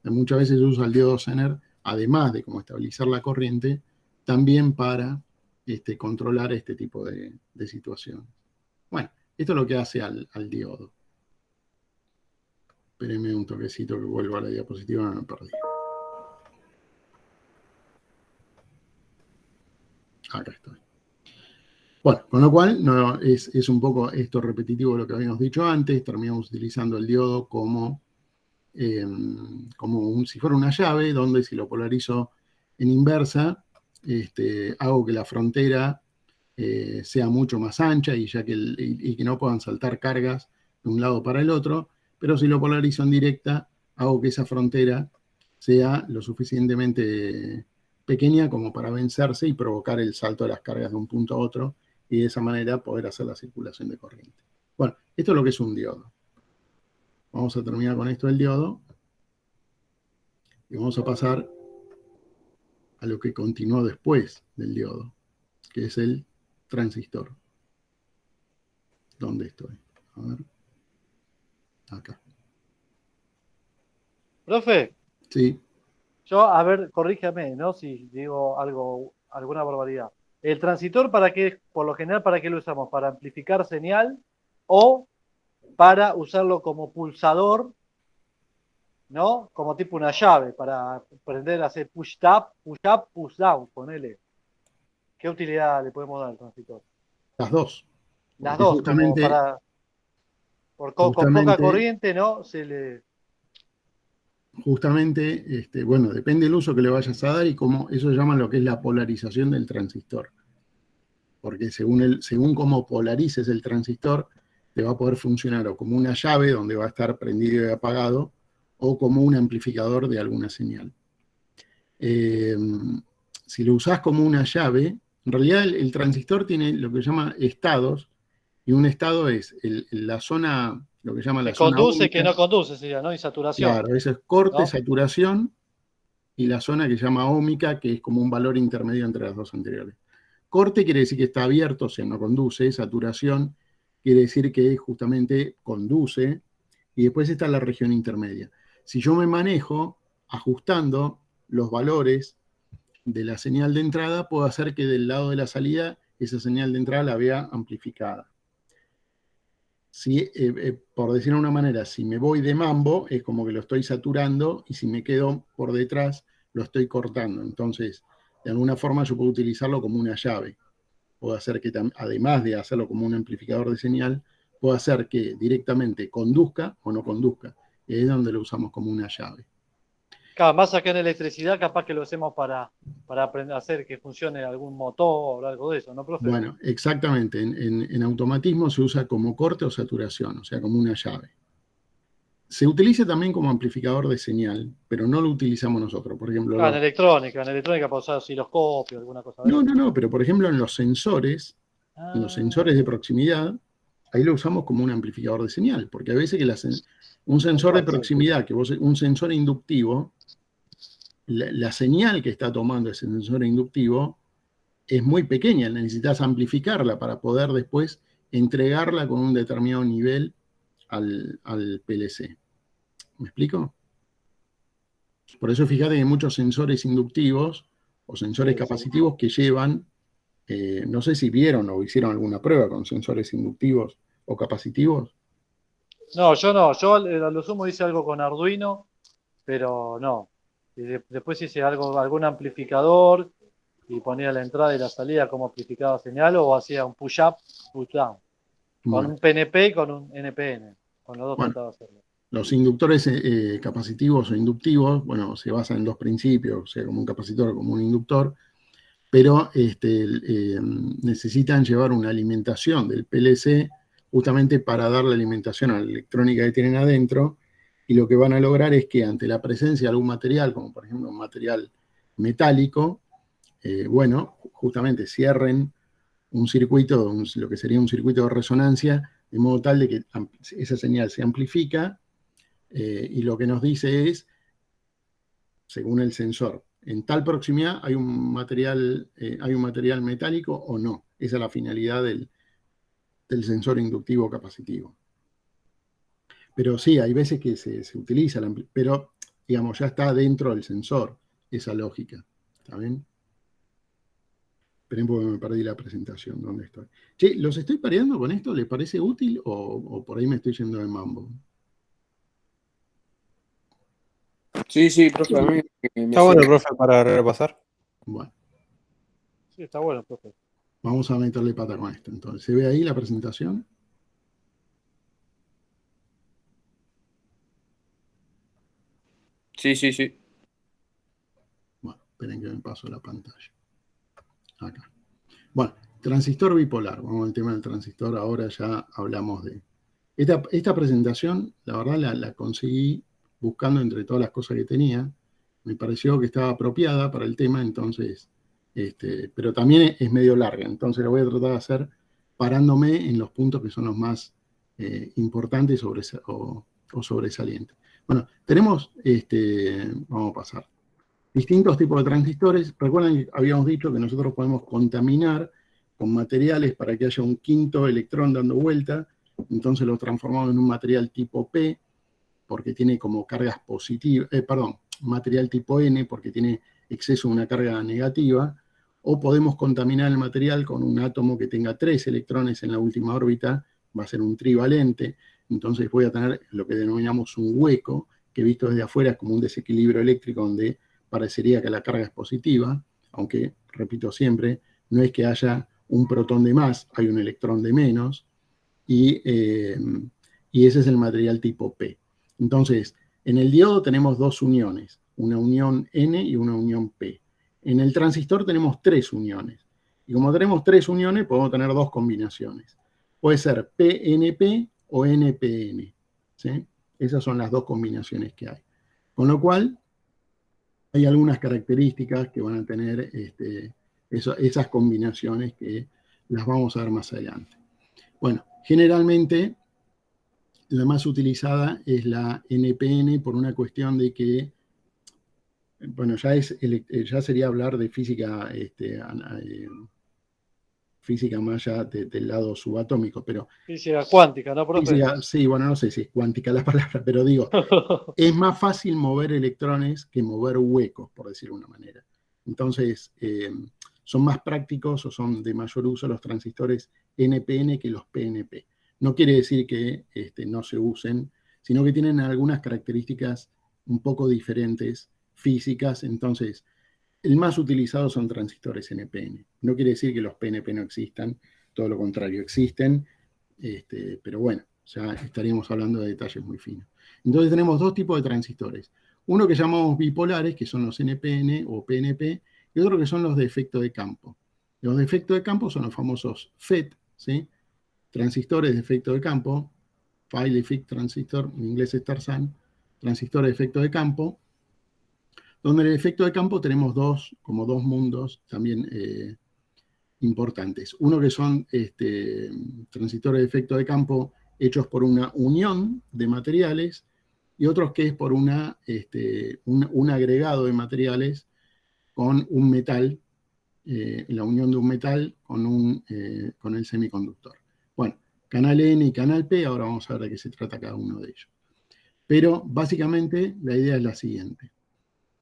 Muchas veces se usa el diodo Zener, además de como estabilizar la corriente, también para controlar este tipo de situaciones. Bueno, esto es lo que hace al diodo. Espérenme un toquecito que vuelvo a la diapositiva, no me perdí. Acá estoy. Bueno, con lo cual no, es un poco esto repetitivo de lo que habíamos dicho antes. Terminamos utilizando el diodo como si fuera una llave, donde si lo polarizo en inversa, hago que la frontera sea mucho más ancha y que no puedan saltar cargas de un lado para el otro, pero si lo polarizo en directa, hago que esa frontera sea lo suficientemente pequeña como para vencerse y provocar el salto de las cargas de un punto a otro, y de esa manera poder hacer la circulación de corriente. Bueno, esto es lo que es un diodo. Vamos a terminar con esto del diodo y vamos a pasar a lo que continuó después del diodo, que es el transistor. ¿Dónde estoy? A ver. Acá. Profe, Sí. yo, a ver, corríjame, ¿no? Si digo algo, alguna barbaridad. El transistor, ¿para qué, por lo general, para qué lo usamos? ¿Para amplificar señal o para usarlo como pulsador, ¿no? Como tipo una llave, para aprender a hacer push up, push down, ponele. ¿Qué utilidad le podemos dar al transistor? Las dos. Las Porque dos, como para, con poca corriente, ¿no? Justamente, bueno, depende del uso que le vayas a dar y cómo, eso llaman lo que es la polarización del transistor. Porque según cómo polarices el transistor, te va a poder funcionar o como una llave donde va a estar prendido y apagado, o como un amplificador de alguna señal. Si lo usás como una llave, en realidad el transistor tiene lo que se llama estados, y un estado es la zona, lo que llama la zona conduce, ómica. que no conduce, sería, ¿no? Y saturación. Claro, eso es corte, ¿no? saturación, y la zona que se llama ómica, que es como un valor intermedio entre las dos anteriores. Corte quiere decir que está abierto, o sea, no conduce. Saturación quiere decir que justamente conduce. Y después está la región intermedia. Si yo me manejo ajustando los valores de la señal de entrada, puedo hacer que del lado de la salida esa señal de entrada la vea amplificada. Si, por decirlo de una manera, si me voy de mambo, es como que lo estoy saturando, y si me quedo por detrás, lo estoy cortando. Entonces, de alguna forma yo puedo utilizarlo como una llave. Puedo hacer que, además de hacerlo como un amplificador de señal, puedo hacer que directamente conduzca o no conduzca. Y ahí es donde lo usamos como una llave. Claro, más acá en electricidad, capaz que lo hacemos para aprender a hacer que funcione algún motor o algo de eso, ¿no, profe? Bueno, exactamente. En automatismo se usa como corte o saturación, o sea, como una llave. Se utiliza también como amplificador de señal, pero no lo utilizamos nosotros. Por ejemplo, en electrónica para usar osciloscopio, alguna cosa de no, pero por ejemplo en los sensores de proximidad, ahí lo usamos como un amplificador de señal, porque a veces que un sensor de proximidad, un sensor inductivo, la señal que está tomando ese sensor inductivo es muy pequeña, necesitas amplificarla para poder después entregarla con un determinado nivel al PLC. ¿Me explico? Por eso fíjate que hay muchos sensores inductivos o sensores capacitivos que llevan, no sé si vieron o hicieron alguna prueba con sensores inductivos o capacitivos. No, yo no. Yo a lo sumo hice algo con Arduino, pero no. Y después hice algún amplificador y ponía la entrada y la salida como amplificaba señal o hacía un push-up, push-down. Con Bueno, un PNP y con un NPN. Con los dos bueno, trataba de hacerlo. los inductores capacitivos o inductivos, bueno, se basan en dos principios, o sea, como un capacitor o como un inductor, pero necesitan llevar una alimentación del PLC justamente para dar la alimentación a la electrónica que tienen adentro, y lo que van a lograr es que ante la presencia de algún material, como por ejemplo un material metálico, bueno, justamente cierren un circuito, lo que sería un circuito de resonancia, de modo tal de que esa señal se amplifica, y lo que nos dice es, según el sensor, en tal proximidad hay un material metálico o no. Esa es la finalidad del sensor inductivo capacitivo. Pero sí, hay veces que se utiliza, pero digamos, ya está dentro del sensor esa lógica. ¿Está bien? Esperen porque me perdí la presentación. ¿Dónde estoy? Che, ¿los estoy pareando con esto? ¿Les parece útil o por ahí me estoy yendo de mambo? Sí, profe, a mí me Está bueno, sirve. profe, para repasar. Bueno, Sí, está bueno, profe. vamos a meterle pata con esto. Entonces, ¿se ve ahí la presentación? Sí. Bueno, esperen que me paso la pantalla. Acá. Bueno, transistor bipolar. Vamos al tema del transistor. Ahora ya hablamos de... Esta presentación, la verdad, la conseguí buscando entre todas las cosas que tenía. Me pareció que estaba apropiada para el tema, entonces... pero también es medio larga, entonces lo voy a tratar de hacer parándome en los puntos que son los más importantes o sobresalientes. Bueno, tenemos, vamos a pasar, distintos tipos de transistores. Recuerden que habíamos dicho que nosotros podemos contaminar con materiales para que haya un quinto electrón dando vuelta, entonces lo transformamos en un material tipo P, porque tiene como cargas positivas, material tipo N, porque tiene exceso de una carga negativa, o podemos contaminar el material con un átomo que tenga 3 electrones en la última órbita, va a ser un trivalente, entonces voy a tener lo que denominamos un hueco, que visto desde afuera es como un desequilibrio eléctrico donde parecería que la carga es positiva, aunque, repito siempre, no es que haya un protón de más, hay un electrón de menos, y ese es el material tipo P. Entonces, en el diodo tenemos dos uniones, una unión N y una unión P. En el transistor tenemos 3 uniones. Y como tenemos 3 uniones, podemos tener 2 combinaciones. Puede ser PNP o NPN. ¿Sí? Esas son las 2 combinaciones que hay. Con lo cual, hay algunas características que van a tener esas combinaciones que las vamos a ver más adelante. Bueno, generalmente la más utilizada es la NPN por una cuestión de que, bueno, ya sería hablar de física, física más allá del lado subatómico, pero Física cuántica, ¿no, profe? física, sí, bueno, no sé si es cuántica la palabra, pero digo, es más fácil mover electrones que mover huecos, por decirlo de una manera. Entonces, son más prácticos o son de mayor uso los transistores NPN que los PNP. No quiere decir que no se usen, sino que tienen algunas características un poco diferentes físicas. Entonces, el más utilizado son transistores NPN. No quiere decir que los PNP no existan, todo lo contrario, existen, pero bueno, ya estaríamos hablando de detalles muy finos. Entonces tenemos dos tipos de transistores. Uno que llamamos bipolares, que son los NPN o PNP, y otro que son los de efecto de campo. Los de efecto de campo son los famosos FET, ¿sí? Transistores de efecto de campo, File Effect Transistor, en inglés es Tarzan, transistores de efecto de campo, donde en el efecto de campo tenemos como dos mundos también importantes. Uno que son transistores de efecto de campo hechos por una unión de materiales, y otros que es por un agregado de materiales con un metal, la unión de un metal con el semiconductor. Bueno, canal N y canal P, ahora vamos a ver de qué se trata cada uno de ellos. Pero básicamente la idea es la siguiente.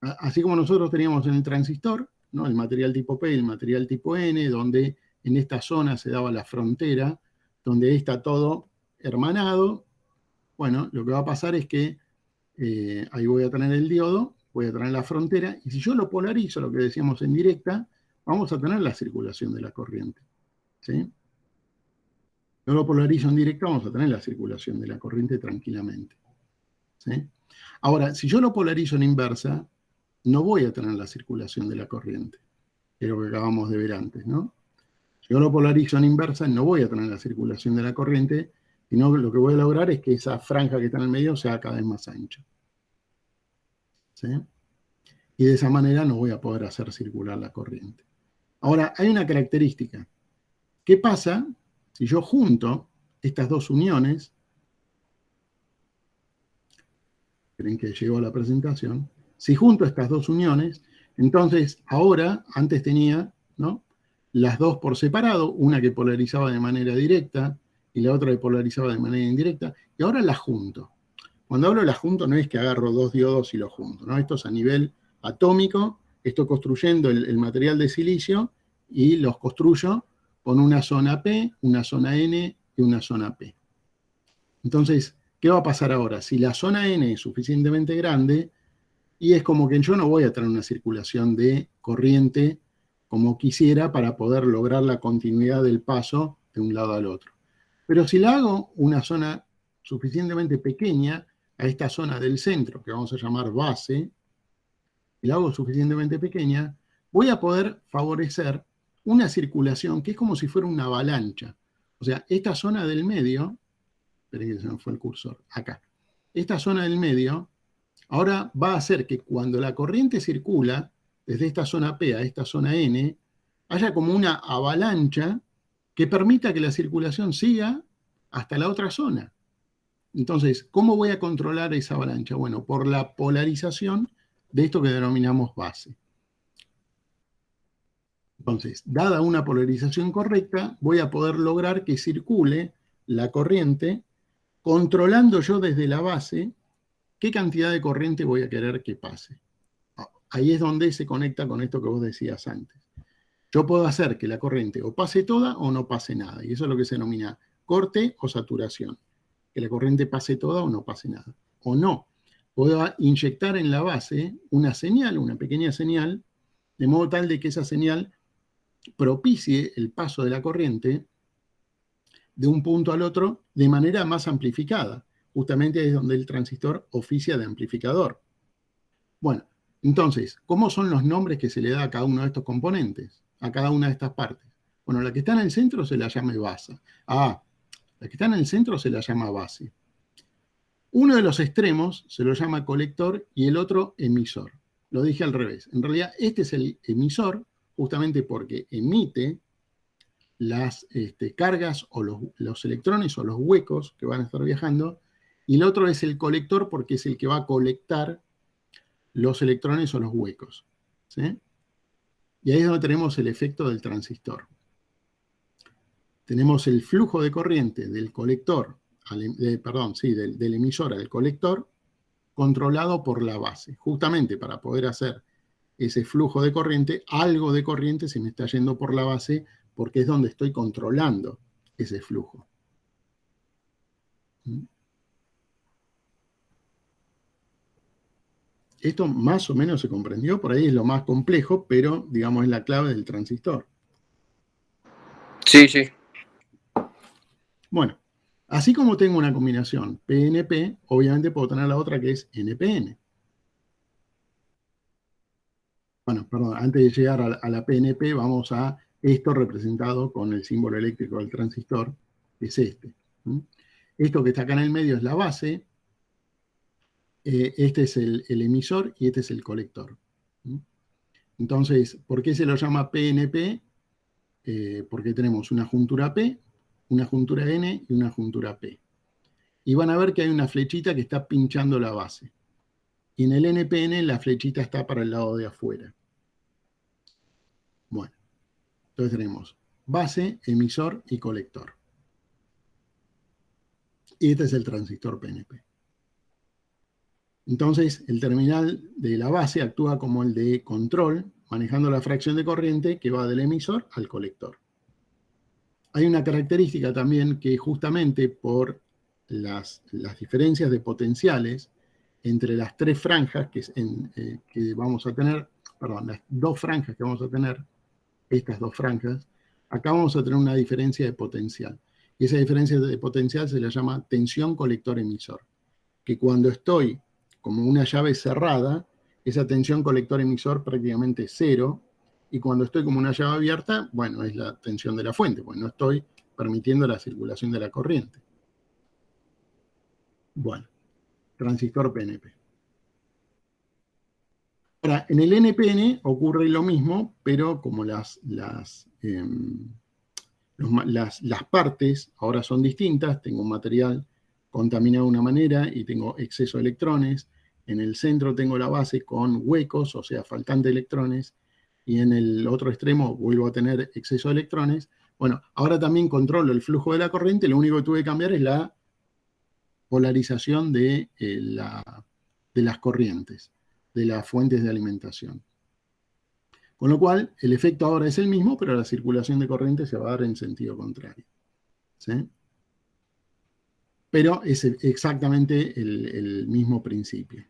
Así como nosotros teníamos en el transistor, ¿no?, el material tipo P y el material tipo N, donde en esta zona se daba la frontera, donde está todo hermanado, Bueno, lo que va a pasar es que ahí voy a tener el diodo, voy a tener la frontera, y si yo lo polarizo, lo que decíamos en directa, vamos a tener la circulación de la corriente. ¿Sí? Yo lo polarizo en directa, vamos a tener la circulación de la corriente tranquilamente. ¿Sí? Ahora, si yo lo polarizo en inversa, no voy a tener la circulación de la corriente, que es lo que acabamos de ver antes, ¿no? Si yo lo polarizo en inversa, no voy a tener la circulación de la corriente, sino que lo que voy a lograr es que esa franja que está en el medio sea cada vez más ancha. ¿Sí? Y de esa manera no voy a poder hacer circular la corriente. Ahora, hay una característica. ¿Qué pasa si yo junto estas dos uniones? Creen que llegó la presentación. Si junto estas dos uniones, entonces ahora, antes tenía, ¿no?, las dos por separado, una que polarizaba de manera directa y la otra que polarizaba de manera indirecta, y ahora las junto. Cuando hablo de las junto no es que agarro dos diodos y los junto, ¿no? Esto es a nivel atómico, estoy construyendo el material de silicio y los construyo con una zona P, una zona N y una zona P. Entonces, ¿qué va a pasar ahora? Si la zona N es suficientemente grande, y es como que yo no voy a tener una circulación de corriente como quisiera para poder lograr la continuidad del paso de un lado al otro. Pero si la hago una zona suficientemente pequeña, a esta zona del centro, que vamos a llamar base, y la hago suficientemente pequeña, voy a poder favorecer una circulación que es como si fuera una avalancha. O sea, esta zona del medio, esperen que se me fue el cursor, acá. Esta zona del medio, ahora va a hacer que cuando la corriente circula, desde esta zona P a esta zona N, haya como una avalancha que permita que la circulación siga hasta la otra zona. Entonces, ¿cómo voy a controlar esa avalancha? Bueno, por la polarización de esto que denominamos base. Entonces, dada una polarización correcta, voy a poder lograr que circule la corriente, controlando yo desde la base qué cantidad de corriente voy a querer que pase. Ahí es donde se conecta con esto que vos decías antes. Yo puedo hacer que la corriente o pase toda o no pase nada, y eso es lo que se denomina corte o saturación. Que la corriente pase toda o no pase nada. O no. Puedo inyectar en la base una señal, una pequeña señal, de modo tal de que esa señal propicie el paso de la corriente de un punto al otro de manera más amplificada. Justamente es donde el transistor oficia de amplificador. Bueno, entonces, ¿cómo son los nombres que se le da a cada uno de estos componentes? A cada una de estas partes. Bueno, la que está en el centro se la llama base. La que está en el centro se la llama base. Uno de los extremos se lo llama colector y el otro emisor. Lo dije al revés. En realidad, este es el emisor, justamente porque emite las cargas o los electrones o los huecos que van a estar viajando, y el otro es el colector porque es el que va a colectar los electrones o los huecos. ¿Sí? Y ahí es donde tenemos el efecto del transistor. Tenemos el flujo de corriente del colector, del emisor al colector, controlado por la base. Justamente para poder hacer ese flujo de corriente, algo de corriente se me está yendo por la base porque es donde estoy controlando ese flujo. Esto más o menos se comprendió, por ahí es lo más complejo, pero digamos es la clave del transistor. Sí, sí. Bueno, así como tengo una combinación PNP, obviamente puedo tener la otra que es NPN. Bueno, perdón, antes de llegar a la PNP, vamos a esto representado con el símbolo eléctrico del transistor, que es este. Esto que está acá en el medio es la base, este es el emisor y este es el colector. Entonces, ¿por qué se lo llama PNP? Porque tenemos una juntura P, una juntura N y una juntura P. Y van a ver que hay una flechita que está pinchando la base. Y en el NPN la flechita está para el lado de afuera. Bueno, entonces tenemos base, emisor y colector. Y este es el transistor PNP. Entonces, el terminal de la base actúa como el de control, manejando la fracción de corriente que va del emisor al colector. Hay una característica también que justamente por las diferencias de potenciales entre las tres franjas que vamos a tener, perdón, las dos franjas que vamos a tener, estas dos franjas, acá vamos a tener una diferencia de potencial. Y esa diferencia de potencial se la llama tensión colector-emisor. Que cuando estoy como una llave cerrada, esa tensión colector-emisor prácticamente es cero, y cuando estoy como una llave abierta, bueno, es la tensión de la fuente, pues no estoy permitiendo la circulación de la corriente. Bueno, transistor PNP. Ahora, en el NPN ocurre lo mismo, pero como las partes ahora son distintas, tengo un material contaminado de una manera y tengo exceso de electrones, en el centro tengo la base con huecos, o sea, faltante de electrones, y en el otro extremo vuelvo a tener exceso de electrones. Bueno, ahora también controlo el flujo de la corriente, lo único que tuve que cambiar es la polarización de las corrientes, de las fuentes de alimentación. Con lo cual, el efecto ahora es el mismo, pero la circulación de corriente se va a dar en sentido contrario. ¿Sí? Pero es exactamente el mismo principio.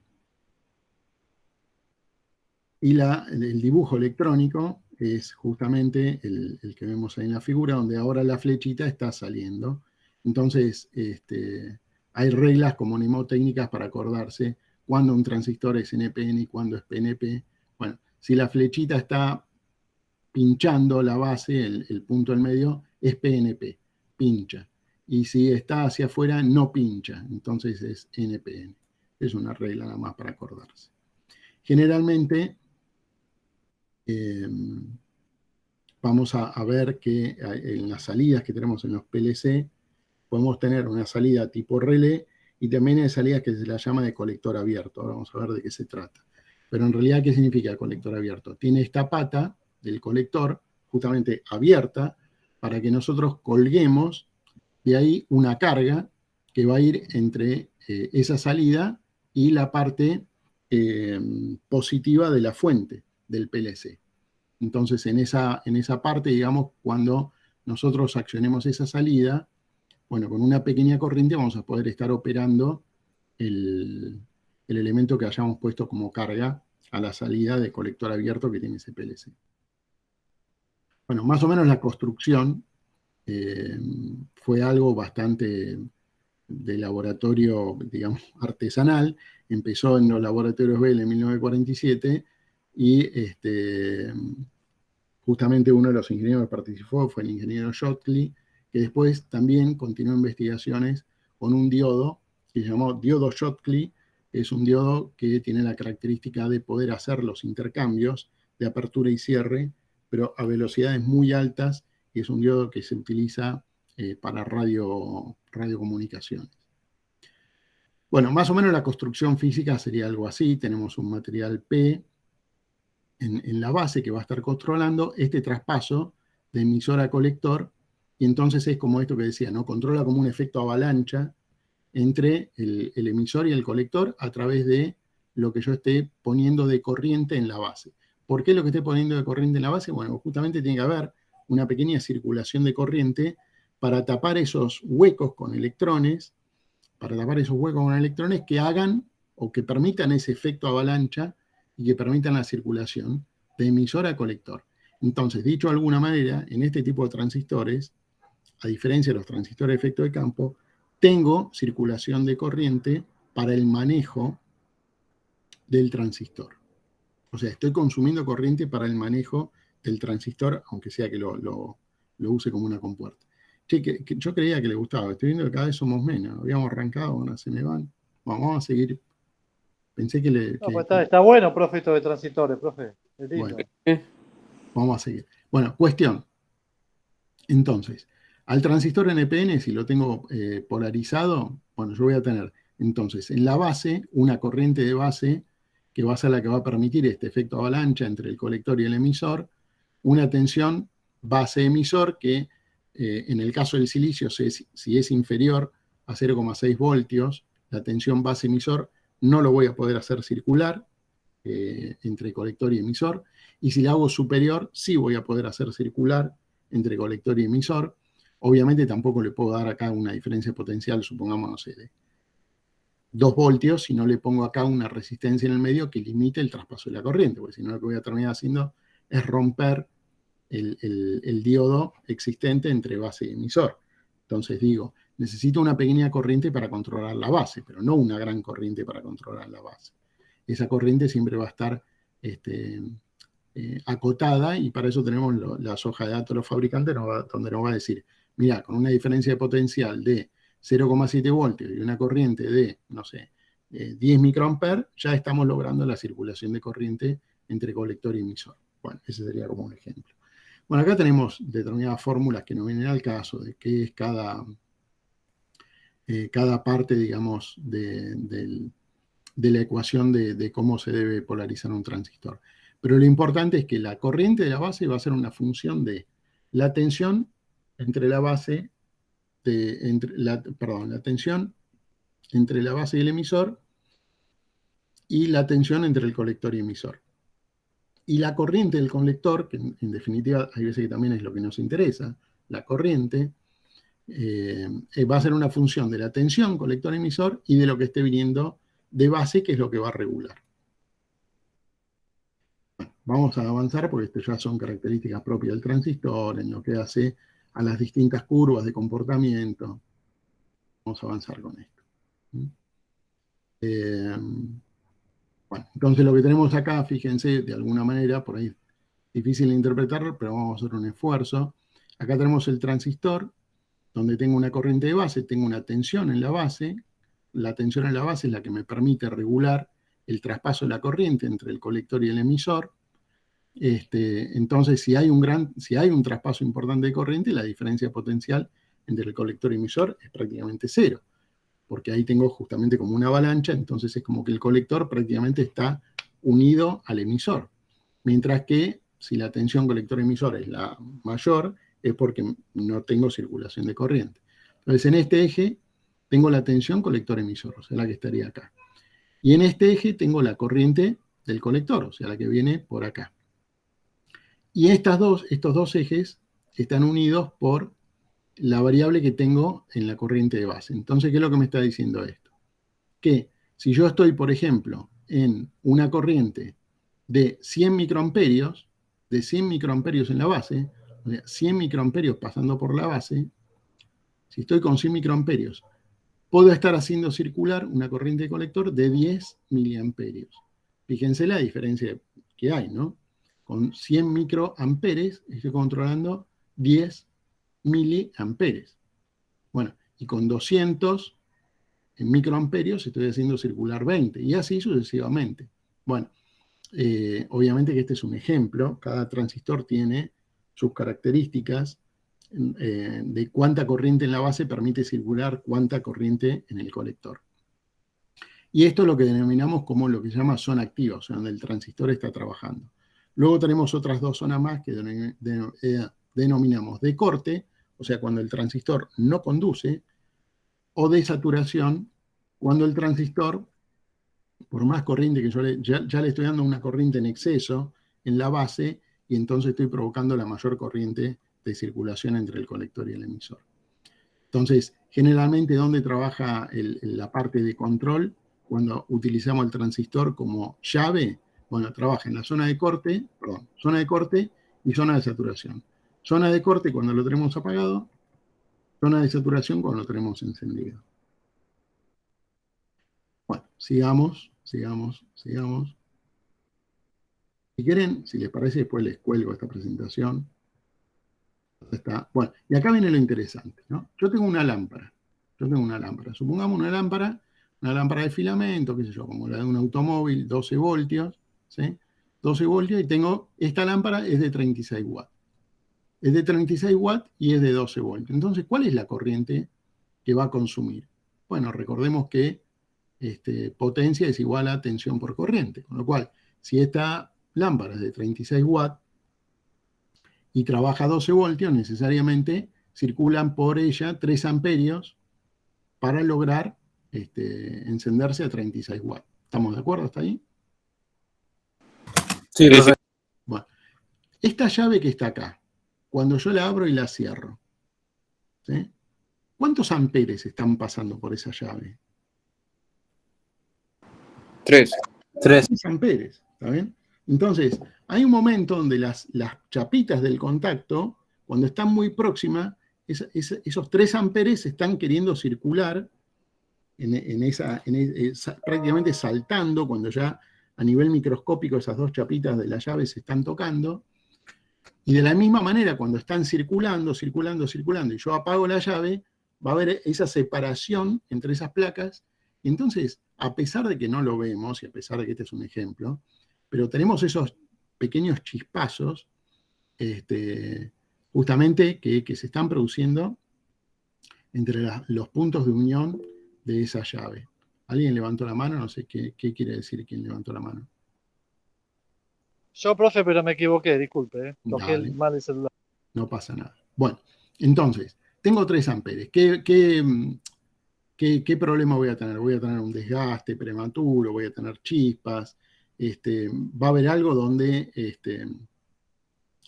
Y el dibujo electrónico es justamente el que vemos ahí en la figura, donde ahora la flechita está saliendo. Entonces, hay reglas como mnemotécnicas para acordarse cuándo un transistor es NPN y cuándo es PNP. Bueno, si la flechita está pinchando la base, el punto del medio, es PNP, pincha. Y si está hacia afuera, no pincha, entonces es NPN. Es una regla nada más para acordarse. Generalmente, vamos a ver que en las salidas que tenemos en los PLC, podemos tener una salida tipo relé y también hay salidas que se la llama de colector abierto. Ahora vamos a ver de qué se trata. Pero en realidad, ¿qué significa colector abierto? Tiene esta pata del colector justamente abierta para que nosotros colguemos de ahí una carga que va a ir entre esa salida y la parte positiva de la fuente del PLC. Entonces, en esa parte, digamos, cuando nosotros accionemos esa salida, bueno, con una pequeña corriente vamos a poder estar operando el elemento que hayamos puesto como carga a la salida de colector abierto que tiene ese PLC. Bueno, más o menos la construcción fue algo bastante de laboratorio, digamos, artesanal. Empezó en los laboratorios Bell en 1947 y justamente uno de los ingenieros que participó fue el ingeniero Schottky, que después también continuó investigaciones con un diodo que se llamó diodo Schottky, que es un diodo que tiene la característica de poder hacer los intercambios de apertura y cierre, pero a velocidades muy altas, y es un diodo que se utiliza para radiocomunicaciones. Bueno, más o menos la construcción física sería algo así. Tenemos un material P en la base que va a estar controlando este traspaso de emisor a colector, y entonces es como esto que decía, ¿no? Controla como un efecto avalancha entre el emisor y el colector a través de lo que yo esté poniendo de corriente en la base. ¿Por qué lo que esté poniendo de corriente en la base? Bueno, justamente tiene que haber una pequeña circulación de corriente para tapar esos huecos con electrones, que hagan o que permitan ese efecto avalancha y que permitan la circulación de emisor a colector. Entonces, dicho de alguna manera, en este tipo de transistores, a diferencia de los transistores de efecto de campo, tengo circulación de corriente para el manejo del transistor. O sea, estoy consumiendo corriente para el manejo del transistor, aunque sea que lo use como una compuerta. Che, yo creía que le gustaba. Estoy viendo que cada vez somos menos. Habíamos arrancado, ahora se me van. Vamos a seguir. Pensé que le... No, pues está bueno, profe, esto de transistores, profe. Es lindo. Bueno, vamos a seguir. Bueno, cuestión. Entonces, al transistor NPN, si lo tengo polarizado, bueno, yo voy a tener, entonces, en la base, una corriente de base, que va a ser la que va a permitir este efecto avalancha entre el colector y el emisor, una tensión base-emisor que, en el caso del silicio, si es inferior a 0,6 voltios, la tensión base-emisor no lo voy a poder hacer circular entre colector y emisor, y si la hago superior, sí voy a poder hacer circular entre colector y emisor. Obviamente tampoco le puedo dar acá una diferencia potencial, supongamos, no sé, de 2 voltios, si no le pongo acá una resistencia en el medio que limite el traspaso de la corriente, porque si no lo que voy a terminar haciendo es romper el diodo existente entre base y emisor. Entonces digo, necesito una pequeña corriente para controlar la base, pero no una gran corriente para controlar la base. Esa corriente siempre va a estar acotada, y para eso tenemos las hojas de datos de los fabricantes, donde nos va a decir, mira, con una diferencia de potencial de 0,7 voltios y una corriente de, no sé, 10 microamperes, ya estamos logrando la circulación de corriente entre colector y emisor. Bueno, ese sería como un ejemplo. Bueno, acá tenemos determinadas fórmulas que no vienen al caso de qué es cada parte, digamos, de la ecuación de cómo se debe polarizar un transistor. Pero lo importante es que la corriente de la base va a ser una función de la tensión entre la base, la tensión entre la base y el emisor, y la tensión entre el colector y emisor. Y la corriente del colector, que en definitiva hay veces que también es lo que nos interesa, la corriente va a ser una función de la tensión colector-emisor y de lo que esté viniendo de base, que es lo que va a regular. Bueno, vamos a avanzar porque estas ya son características propias del transistor, en lo que hace a las distintas curvas de comportamiento. Vamos a avanzar con esto. Bueno, entonces lo que tenemos acá, fíjense, de alguna manera, por ahí es difícil de interpretarlo, pero vamos a hacer un esfuerzo. Acá tenemos el transistor, donde tengo una corriente de base, tengo una tensión en la base. La tensión en la base es la que me permite regular el traspaso de la corriente entre el colector y el emisor. Entonces, si hay un traspaso importante de corriente, la diferencia potencial entre el colector y el emisor es prácticamente cero, porque ahí tengo justamente como una avalancha, entonces es como que el colector prácticamente está unido al emisor. Mientras que si la tensión colector-emisor es la mayor, es porque no tengo circulación de corriente. Entonces, en este eje tengo la tensión colector-emisor, o sea, la que estaría acá. Y en este eje tengo la corriente del colector, o sea, la que viene por acá. Y estos dos ejes están unidos por la variable que tengo en la corriente de base. Entonces, ¿qué es lo que me está diciendo esto? Que si yo estoy, por ejemplo, en una corriente de 100 microamperios, en la base, o sea, 100 microamperios pasando por la base, si estoy con 100 microamperios, puedo estar haciendo circular una corriente de colector de 10 miliamperios. Fíjense la diferencia que hay, ¿no? Con 100 microamperes estoy controlando 10 miliamperes. Bueno, y con 200 microamperios estoy haciendo circular 20, y así sucesivamente. Bueno, obviamente que este es un ejemplo, cada transistor tiene sus características de cuánta corriente en la base permite circular cuánta corriente en el colector. Y esto es lo que denominamos como lo que se llama zona activa, o sea, donde el transistor está trabajando. Luego tenemos otras dos zonas más que denominamos de corte, o sea, cuando el transistor no conduce, o de saturación, cuando el transistor, por más corriente que yo ya le estoy dando una corriente en exceso en la base, y entonces estoy provocando la mayor corriente de circulación entre el colector y el emisor. Entonces, generalmente, ¿dónde trabaja la parte de control cuando utilizamos el transistor como llave? Bueno, trabaja en la zona de corte y zona de saturación. Zona de corte cuando lo tenemos apagado, zona de saturación cuando lo tenemos encendido. Bueno, sigamos. Si quieren, si les parece, después les cuelgo esta presentación. Bueno, y acá viene lo interesante, ¿no? Yo tengo una lámpara. Supongamos una lámpara de filamento, qué sé yo, como la de un automóvil, 12 voltios, ¿sí? 12 voltios, y tengo, esta lámpara es de 36 watts. Es de 36 watts y es de 12 voltios. Entonces, ¿cuál es la corriente que va a consumir? Bueno, recordemos que potencia es igual a tensión por corriente, con lo cual, si esta lámpara es de 36 watts y trabaja 12 voltios, necesariamente circulan por ella 3 amperios para lograr encenderse a 36 watts. ¿Estamos de acuerdo hasta ahí? Sí, perfecto. Bueno, esta llave que está acá, cuando yo la abro y la cierro, ¿sí? ¿Cuántos amperes están pasando por esa llave? 3. 3. 3 amperes, ¿está bien? Entonces, hay un momento donde las chapitas del contacto, cuando están muy próximas, esos 3 amperes están queriendo circular prácticamente saltando, cuando ya a nivel microscópico esas 2 chapitas de la llave se están tocando. Y de la misma manera, cuando están circulando, y yo apago la llave, va a haber esa separación entre esas placas. Y entonces, a pesar de que no lo vemos, y a pesar de que este es un ejemplo, pero tenemos esos pequeños chispazos, justamente que se están produciendo entre los puntos de unión de esa llave. ¿Alguien levantó la mano? No sé qué quiere decir quién levantó la mano. Yo, profe, pero me equivoqué, disculpe. Cogí Dale. mal el celular. No pasa nada. Bueno, entonces, tengo 3 amperes. ¿Qué problema voy a tener? Voy a tener un desgaste prematuro, voy a tener chispas, va a haber algo donde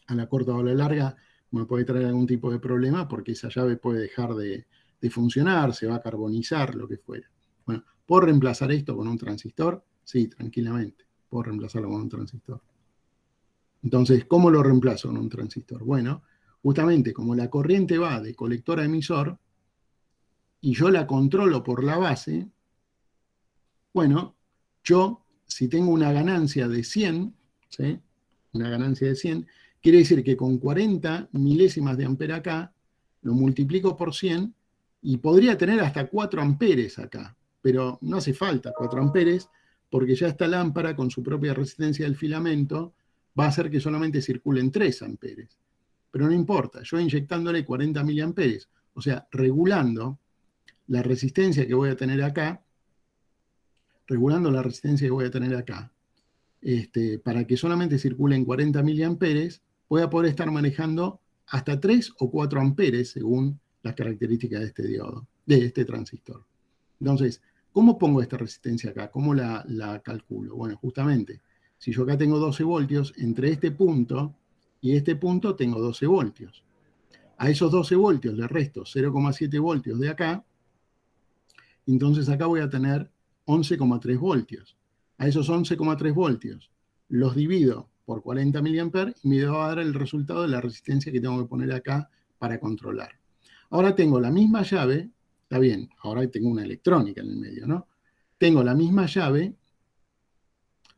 a la corta o a la larga me puede traer algún tipo de problema porque esa llave puede dejar de funcionar, se va a carbonizar, lo que fuera. Bueno, ¿puedo reemplazar esto con un transistor? Sí, tranquilamente, puedo reemplazarlo con un transistor. Entonces, ¿cómo lo reemplazo con un transistor? Bueno, justamente como la corriente va de colector a emisor y yo la controlo por la base, bueno, yo si tengo una ganancia de 100, ¿sí? Una ganancia de 100, quiere decir que con 40 milésimas de ampere acá, lo multiplico por 100 y podría tener hasta 4 amperes acá, pero no hace falta 4 amperes porque ya esta lámpara con su propia resistencia del filamento va a hacer que solamente circulen 3 amperes. Pero no importa, yo inyectándole 40 miliamperes, o sea, regulando la resistencia que voy a tener acá, para que solamente circulen 40 miliamperes, voy a poder estar manejando hasta 3 o 4 amperes según las características de este diodo, de este transistor. Entonces, ¿cómo pongo esta resistencia acá? ¿Cómo la calculo? Bueno, justamente, si yo acá tengo 12 voltios, entre este punto y este punto tengo 12 voltios. A esos 12 voltios le resto 0,7 voltios de acá, entonces acá voy a tener 11,3 voltios. A esos 11,3 voltios los divido por 40 miliamperes y me va a dar el resultado de la resistencia que tengo que poner acá para controlar. Ahora tengo la misma llave, está bien, ahora tengo una electrónica en el medio, ¿no? Tengo la misma llave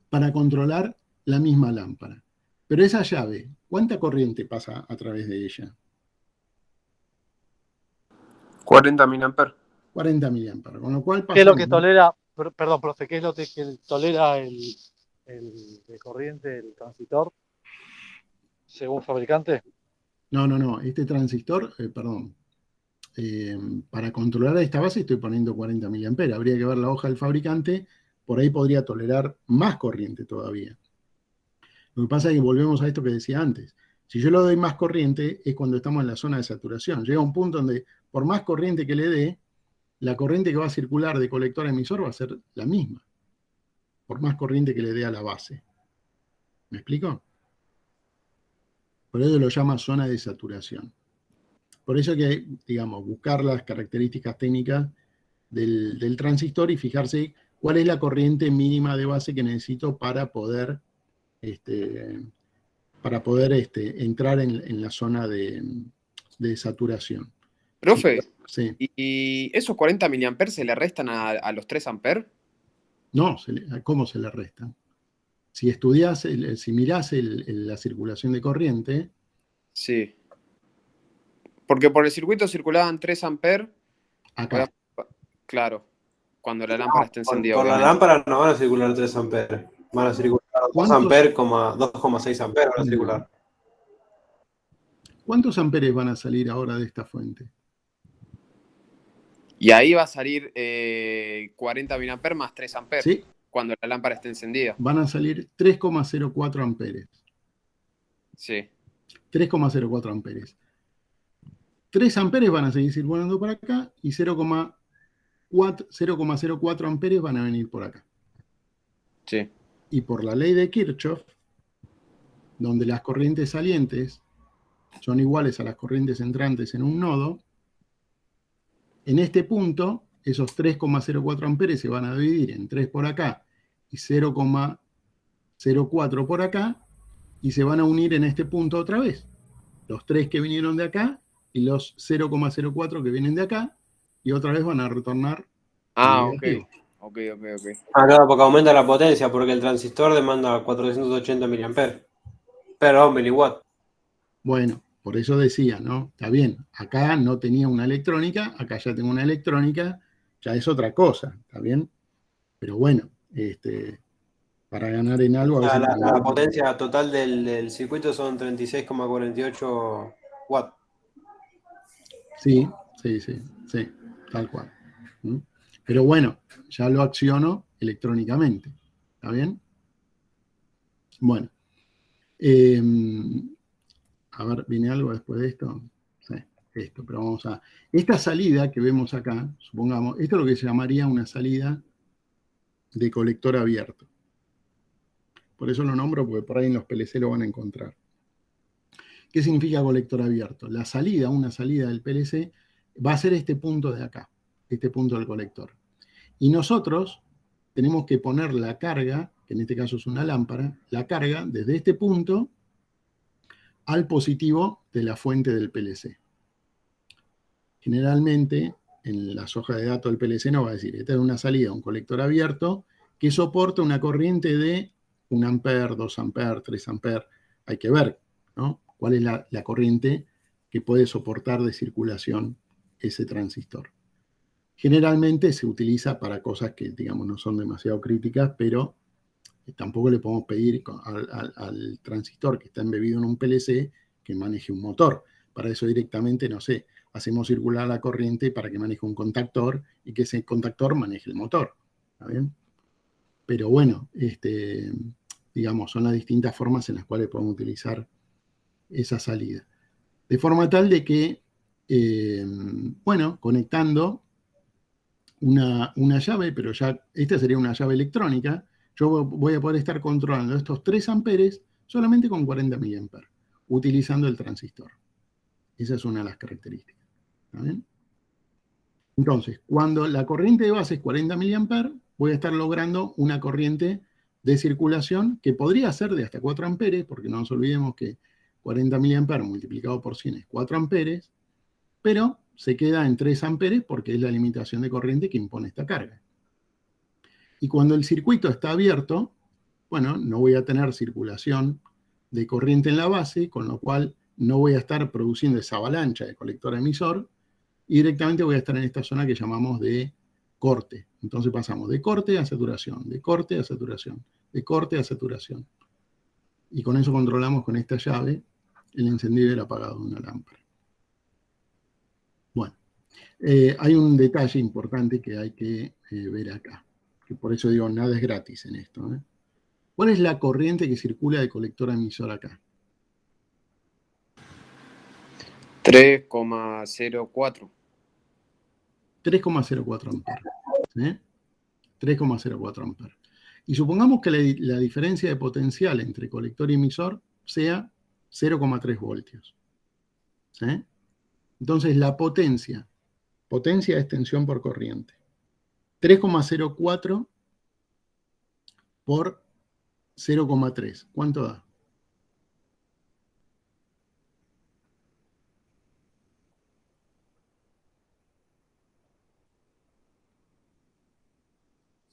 para controlar la misma lámpara. Pero esa llave, ¿cuánta corriente pasa a través de ella? 40 miliamperes. 40 miliamperes, con lo cual ¿Qué es lo que pasamos- tolera, perdón, profe, qué es lo que tolera de corriente el transistor según fabricante? No, este transistor, para controlar esta base estoy poniendo 40 miliamperes. Habría que ver la hoja del fabricante, por ahí podría tolerar más corriente todavía. Lo que pasa es que volvemos a esto que decía antes. Si yo le doy más corriente es cuando estamos en la zona de saturación. Llega un punto donde por más corriente que le dé, la corriente que va a circular de colector a emisor va a ser la misma, por más corriente que le dé a la base. ¿Me explico? Por eso lo llama zona de saturación. Por eso que, digamos, buscar las características técnicas del transistor y fijarse cuál es la corriente mínima de base que necesito para poder entrar en la zona de saturación. Profe, Sí. ¿y esos 40 miliamperes se le restan a los 3 amperes? No, ¿cómo se le restan? Si estudias, si mirás la circulación de corriente, Sí. Porque por el circuito circulaban 3 amperes. acá. Claro, cuando la lámpara está encendida, Por la obviamente. lámpara no van a circular 3 amperes. Van a circular 2 ¿Cuántos? amperes, 2,6 amperes van a circular. ¿Cuántos amperes van a salir ahora de esta fuente? Y ahí va a salir 40 miliamperes más 3 amperes. ¿Sí? Cuando la lámpara esté encendida. Van a salir 3,04 amperes. Sí. 3,04 amperes. 3 amperes van a seguir circulando por acá y 0,04 amperes van a venir por acá. Sí. Y por la ley de Kirchhoff, donde las corrientes salientes son iguales a las corrientes entrantes en un nodo, En este punto, esos 3,04 amperes se van a dividir en 3 por acá y 0,04 por acá, y se van a unir en este punto otra vez. Los 3 que vinieron de acá y los 0,04 que vienen de acá, y otra vez van a retornar Ah, en ok. negativo. Ok. Ah, claro, porque aumenta la potencia, porque el transistor demanda 480 mA. Perdón, miliwatt. Bueno, por eso decía, ¿no? Está bien, acá no tenía una electrónica, acá ya tengo una electrónica, ya es otra cosa, ¿está bien? Pero bueno, para ganar en algo a O sea, veces... la potencia total del circuito son 36,48 watts. Sí, tal cual. ¿Mm? Pero bueno, ya lo acciono electrónicamente, ¿está bien? Bueno, a ver, ¿viene algo después de esto? Sí, esto, pero vamos a... Esta salida que vemos acá, supongamos, esto es lo que se llamaría una salida de colector abierto. Por eso lo nombro, porque por ahí en los PLC lo van a encontrar. ¿Qué significa colector abierto? La salida, una salida del PLC, va a ser este punto de acá, este punto del colector. Y nosotros tenemos que poner la carga, que en este caso es una lámpara, la carga desde este punto al positivo de la fuente del PLC. Generalmente, en las hojas de datos del PLC nos va a decir, esta es una salida, un colector abierto, que soporta una corriente de 1 ampere, 2 ampere, 3 ampere. Hay que ver, ¿no? Cuál es la corriente que puede soportar de circulación ese transistor. Generalmente se utiliza para cosas que, digamos, no son demasiado críticas, pero tampoco le podemos pedir al transistor que está embebido en un PLC que maneje un motor. Para eso directamente, no sé, hacemos circular la corriente para que maneje un contactor y que ese contactor maneje el motor. ¿Está bien? Pero bueno, digamos, son las distintas formas en las cuales podemos utilizar esa salida. De forma tal de que, bueno, conectando una llave, pero ya esta sería una llave electrónica, yo voy a poder estar controlando estos 3 amperes solamente con 40 mA, utilizando el transistor. Esa es una de las características. ¿Está bien? Entonces, cuando la corriente de base es 40 mA, voy a estar logrando una corriente de circulación que podría ser de hasta 4 amperes, porque no nos olvidemos que 40 mA multiplicado por 100 es 4 amperes, pero se queda en 3 amperes porque es la limitación de corriente que impone esta carga. Y cuando el circuito está abierto, bueno, no voy a tener circulación de corriente en la base, con lo cual no voy a estar produciendo esa avalancha de colector emisor, y directamente voy a estar en esta zona que llamamos de corte. Entonces pasamos de corte a saturación, de corte a saturación, de corte a saturación. Y con eso controlamos con esta llave el encendido y el apagado de una lámpara. Bueno, hay un detalle importante que hay que ver acá, que por eso digo, nada es gratis en esto. ¿Cuál es la corriente que circula de colector a emisor acá? 3,04. 3,04 amperes. ¿Sí? 3,04 amperes. Y supongamos que la diferencia de potencial entre colector y emisor sea 0,3 voltios. ¿Sí? Entonces la potencia es tensión por corriente. 3,04 por 0,3. ¿Cuánto da?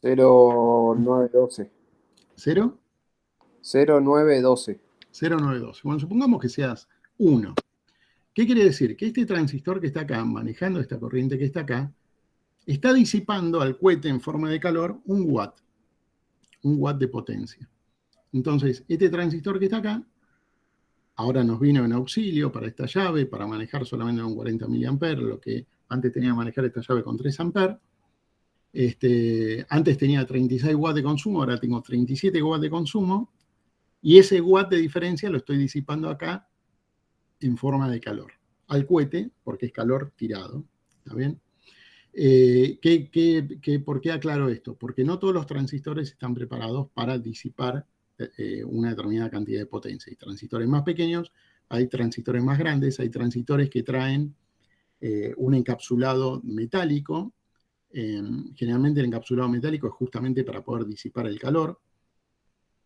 $0,912. ¿0? 0,912. 0,912. Bueno, supongamos que seas 1. ¿Qué quiere decir? Que este transistor que está acá, manejando esta corriente que está acá, está disipando al cohete en forma de calor 1 watt. 1 watt de potencia. Entonces, este transistor que está acá, ahora nos vino en auxilio para esta llave, para manejar solamente con 40 mA, lo que antes tenía que manejar esta llave con 3 amperes. Antes tenía 36 watts de consumo, ahora tengo 37 watts de consumo, y ese watt de diferencia lo estoy disipando acá en forma de calor, al cohete, porque es calor tirado. ¿Está bien? ¿Por qué aclaro esto? Porque no todos los transistores están preparados para disipar una determinada cantidad de potencia. Hay transistores más pequeños, hay transistores más grandes, hay transistores que traen un encapsulado metálico. Generalmente el encapsulado metálico es justamente para poder disipar el calor.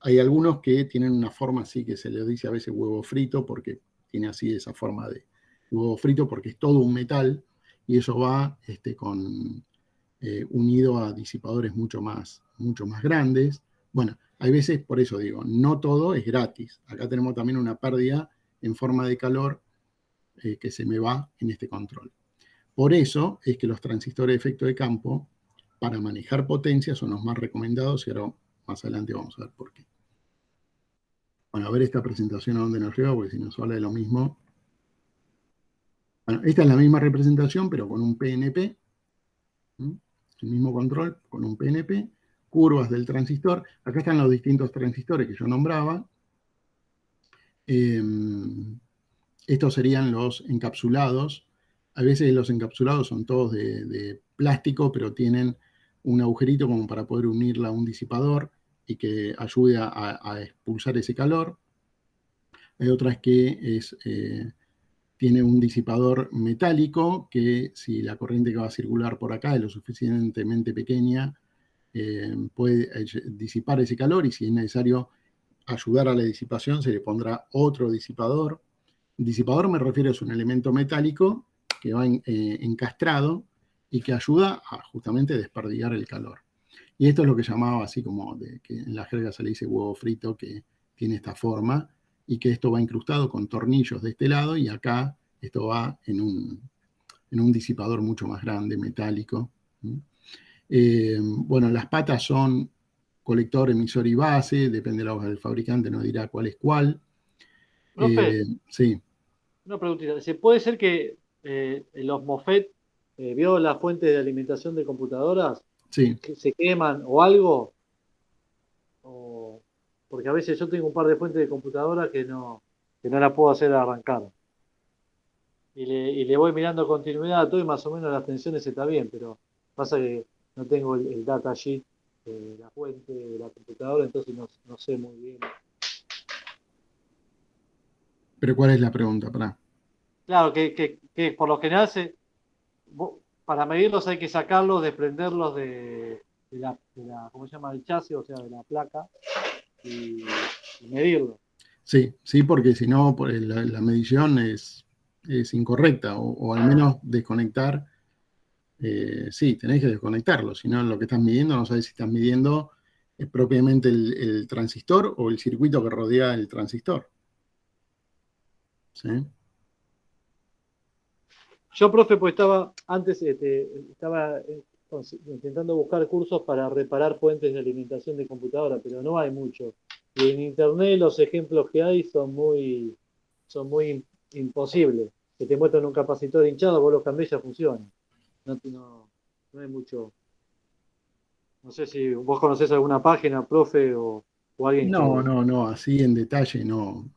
Hay algunos que tienen una forma así que se le dice a veces huevo frito, porque tiene así esa forma de huevo frito, porque es todo un metal y eso va unido a disipadores mucho más grandes. Bueno, hay veces, por eso digo, no todo es gratis. Acá tenemos también una pérdida en forma de calor que se me va en este control. Por eso es que los transistores de efecto de campo, para manejar potencia, son los más recomendados y ahora más adelante vamos a ver por qué. Bueno, a ver esta presentación a dónde nos lleva, porque si nos habla de lo mismo. Bueno, esta es la misma representación, pero con un PNP. El mismo control con un PNP. Curvas del transistor. Acá están los distintos transistores que yo nombraba. Estos serían los encapsulados. A veces los encapsulados son todos de plástico, pero tienen un agujerito como para poder unirla a un disipador y que ayude a expulsar ese calor. Hay otras que tiene un disipador metálico que si la corriente que va a circular por acá es lo suficientemente pequeña, puede disipar ese calor y si es necesario ayudar a la disipación se le pondrá otro disipador. Disipador me refiero es un elemento metálico que va encastrado y que ayuda a justamente desperdigar el calor. Y esto es lo que llamaba así como, que en la jerga se le dice huevo frito, que tiene esta forma, y que esto va incrustado con tornillos de este lado, y acá esto va en un disipador mucho más grande, metálico. Bueno, las patas son colector, emisor y base, depende de la hoja del fabricante, no dirá cuál es cuál. Profe, Sí. una preguntita. ¿Se puede ser que los MOSFET, vio las fuentes de alimentación de computadoras, Sí. que se queman o algo? Porque a veces yo tengo un par de fuentes de computadora que no la puedo hacer arrancar. Y le voy mirando continuidad a todo y más o menos las tensiones está bien, pero pasa que no tengo el datasheet de la fuente de la computadora, entonces no sé muy bien. ¿Pero cuál es la pregunta? Pará. Claro, que por lo general para medirlos hay que sacarlos, desprenderlos de la, ¿cómo se llama? El chasis, o sea, de la placa, y medirlos. Sí, porque si no, la medición es incorrecta, o al menos desconectar. Sí, tenés que desconectarlo, si no lo que estás midiendo no sabes si estás midiendo propiamente el transistor o el circuito que rodea el transistor. ¿Sí? Yo, profe, pues estaba intentando buscar cursos para reparar fuentes de alimentación de computadora, pero no hay mucho. Y en internet los ejemplos que hay son muy imposibles. Que te muestran un capacitor hinchado, vos lo cambiás y ya funciona. No hay mucho. No sé si vos conocés alguna página, profe, o alguien que... No, así en detalle no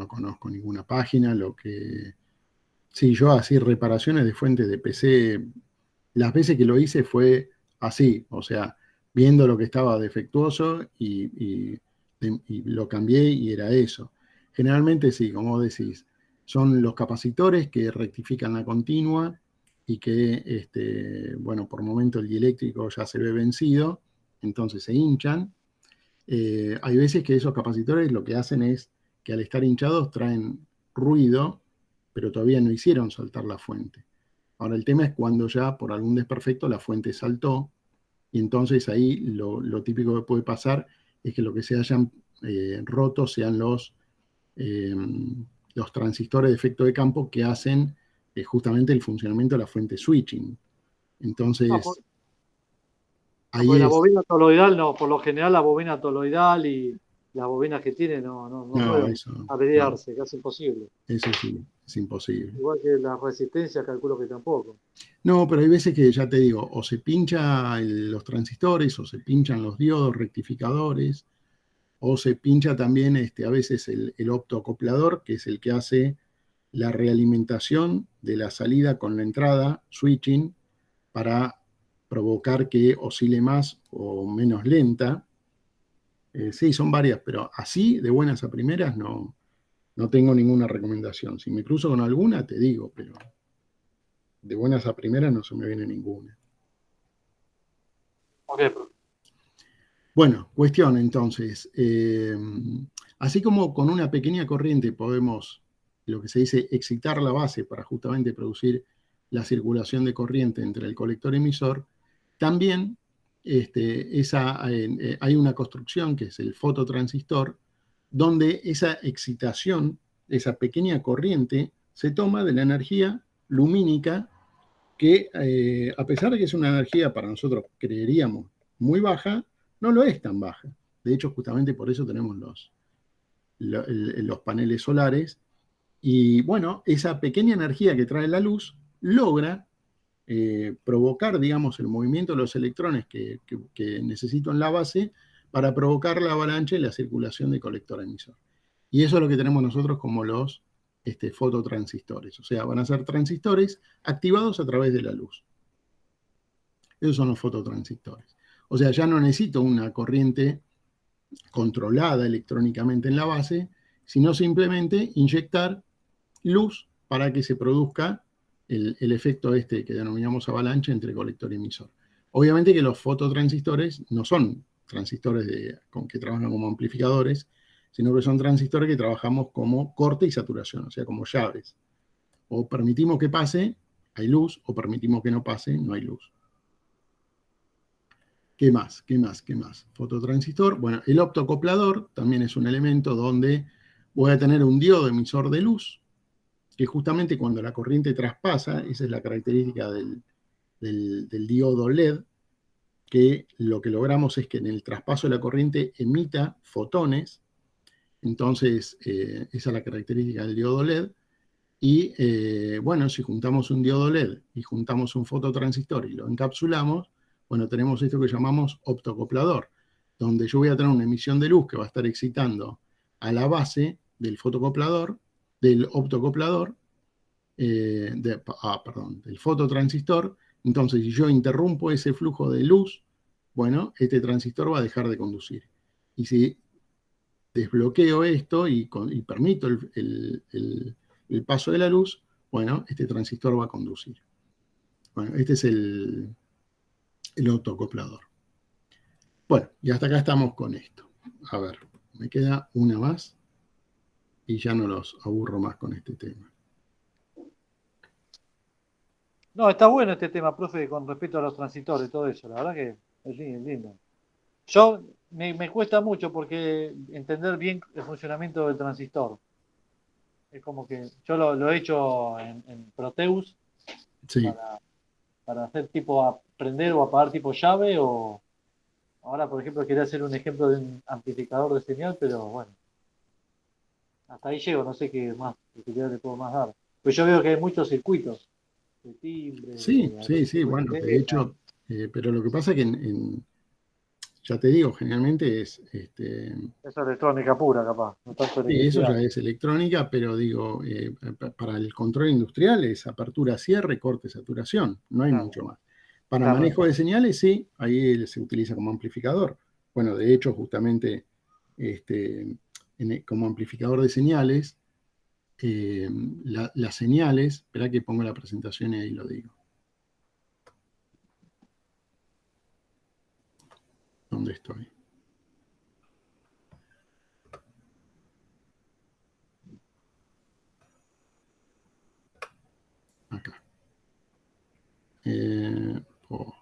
conozco ninguna página. Sí, yo así reparaciones de fuentes de PC, las veces que lo hice fue así, o sea, viendo lo que estaba defectuoso y lo cambié y era eso. Generalmente sí, como vos decís, son los capacitores que rectifican la continua y que, bueno, por momento el dieléctrico ya se ve vencido, entonces se hinchan. Hay veces que esos capacitores lo que hacen es que al estar hinchados traen ruido, pero todavía no hicieron saltar la fuente. Ahora el tema es cuando ya por algún desperfecto la fuente saltó y entonces ahí lo típico que puede pasar es que lo que se hayan roto sean los transistores de efecto de campo que hacen justamente el funcionamiento de la fuente switching. Entonces, ahí porque la es. bobina toloidal no, por lo general la bobina toloidal y las bobinas que tiene no suelen Eso no, averiarse, casi imposible. eso sí, es imposible. Igual que la resistencia, calculo que tampoco. No, pero hay veces que ya te digo, o se pincha los transistores, o se pinchan los diodos rectificadores, o se pincha también a veces el optoacoplador, que es el que hace la realimentación de la salida con la entrada, switching, para provocar que oscile más o menos lenta. Sí, son varias, pero así, de buenas a primeras, no tengo ninguna recomendación. Si me cruzo con alguna, te digo, pero de buenas a primeras no se me viene ninguna. Ok, profe. Bueno, cuestión entonces, así como con una pequeña corriente podemos, lo que se dice, excitar la base para justamente producir la circulación de corriente entre el colector emisor, también hay una construcción que es el fototransistor, donde esa excitación, esa pequeña corriente, se toma de la energía lumínica que, a pesar de que es una energía para nosotros, creeríamos, muy baja, no lo es tan baja. De hecho, justamente por eso tenemos los paneles solares. Y bueno, esa pequeña energía que trae la luz logra provocar, digamos, el movimiento de los electrones que necesito en la base para provocar la avalancha y la circulación de colector emisor. Y eso es lo que tenemos nosotros como los fototransistores. O sea, van a ser transistores activados a través de la luz. Esos son los fototransistores. O sea, ya no necesito una corriente controlada electrónicamente en la base, sino simplemente inyectar luz para que se produzca el efecto que denominamos avalancha entre colector y emisor. Obviamente que los fototransistores no son transistores que trabajan como amplificadores, sino que son transistores que trabajamos como corte y saturación, o sea, como llaves. O permitimos que pase, hay luz, o permitimos que no pase, no hay luz. ¿Qué más? ¿Qué más? ¿Qué más? Fototransistor. Bueno, el optoacoplador también es un elemento donde voy a tener un diodo emisor de luz, que justamente cuando la corriente traspasa, esa es la característica del diodo LED, que lo que logramos es que en el traspaso de la corriente emita fotones. Entonces, esa es la característica del diodo LED. Y bueno, si juntamos un diodo LED y juntamos un fototransistor y lo encapsulamos, bueno, tenemos esto que llamamos optoacoplador, donde yo voy a tener una emisión de luz que va a estar excitando a la base del fotocoplador, del optoacoplador, del fototransistor. Entonces, si yo interrumpo ese flujo de luz, bueno, este transistor va a dejar de conducir. Y si desbloqueo esto y permito el paso de la luz, bueno, este transistor va a conducir. Bueno, este es el autoacoplador. Bueno, y hasta acá estamos con esto. A ver, me queda una más y ya no los aburro más con este tema. No, está bueno este tema, profe, con respecto a los transistores y todo eso. La verdad que es lindo. Yo me cuesta mucho porque entender bien el funcionamiento del transistor. Es como que yo lo he hecho en Proteus Sí, para hacer tipo aprender o apagar tipo llave o ahora por ejemplo quería hacer un ejemplo de un amplificador de señal, pero bueno, hasta ahí llego, no sé qué más, qué le puedo más dar. Pues yo veo que hay muchos circuitos de timbre, sí, bueno, de hecho, pero lo que pasa es que ya te digo, generalmente es, es electrónica pura capaz, no tanto sí, eso electricidad. ya es electrónica, pero digo, para el control industrial es apertura, cierre, corte, saturación, no hay Claro, mucho más. Para claro, manejo de señales, sí, ahí se utiliza como amplificador. Bueno, de hecho, justamente como amplificador de señales, las señales, espera que pongo la presentación y ahí lo digo. ¿Dónde estoy? Acá. Oh.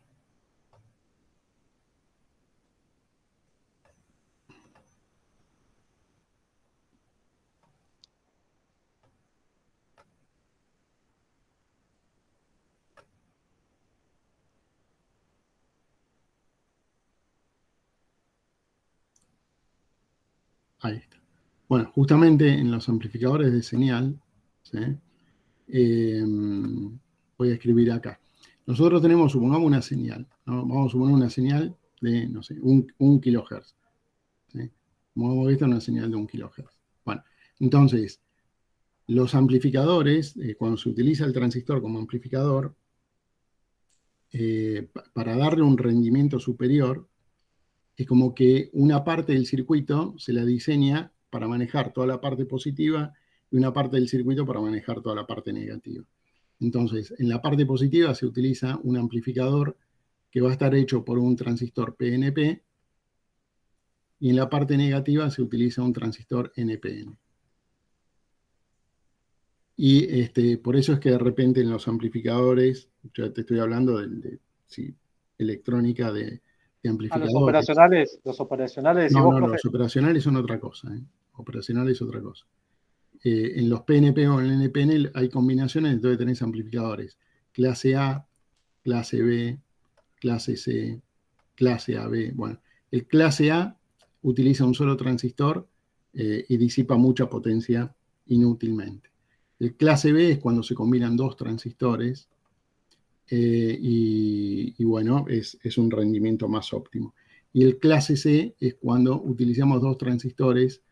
Ahí está. Bueno, justamente en los amplificadores de señal, ¿sí? Voy a escribir acá. Nosotros tenemos, supongamos, una señal, ¿no? Vamos a suponer una señal de, no sé, un kilohertz. ¿Sí? Como hemos visto, una señal de 1 kilohertz. Bueno, entonces, los amplificadores, cuando se utiliza el transistor como amplificador, para darle un rendimiento superior, es como que una parte del circuito se la diseña para manejar toda la parte positiva y una parte del circuito para manejar toda la parte negativa. Entonces, en la parte positiva se utiliza un amplificador que va a estar hecho por un transistor PNP, y en la parte negativa se utiliza un transistor NPN. Y por eso es que de repente en los amplificadores, yo te estoy hablando sí, electrónica de A amplificadores. los operacionales, No, y vos, no, profe. los operacionales son otra cosa. Operacionales es otra cosa. En los PNP o en el NPN hay combinaciones, entonces tenés amplificadores clase A, clase B, clase C, clase AB. Bueno, el clase A utiliza un solo transistor y disipa mucha potencia inútilmente. El clase B es cuando se combinan dos transistores y bueno, es un rendimiento más óptimo. Y el clase C es cuando utilizamos dos transistores,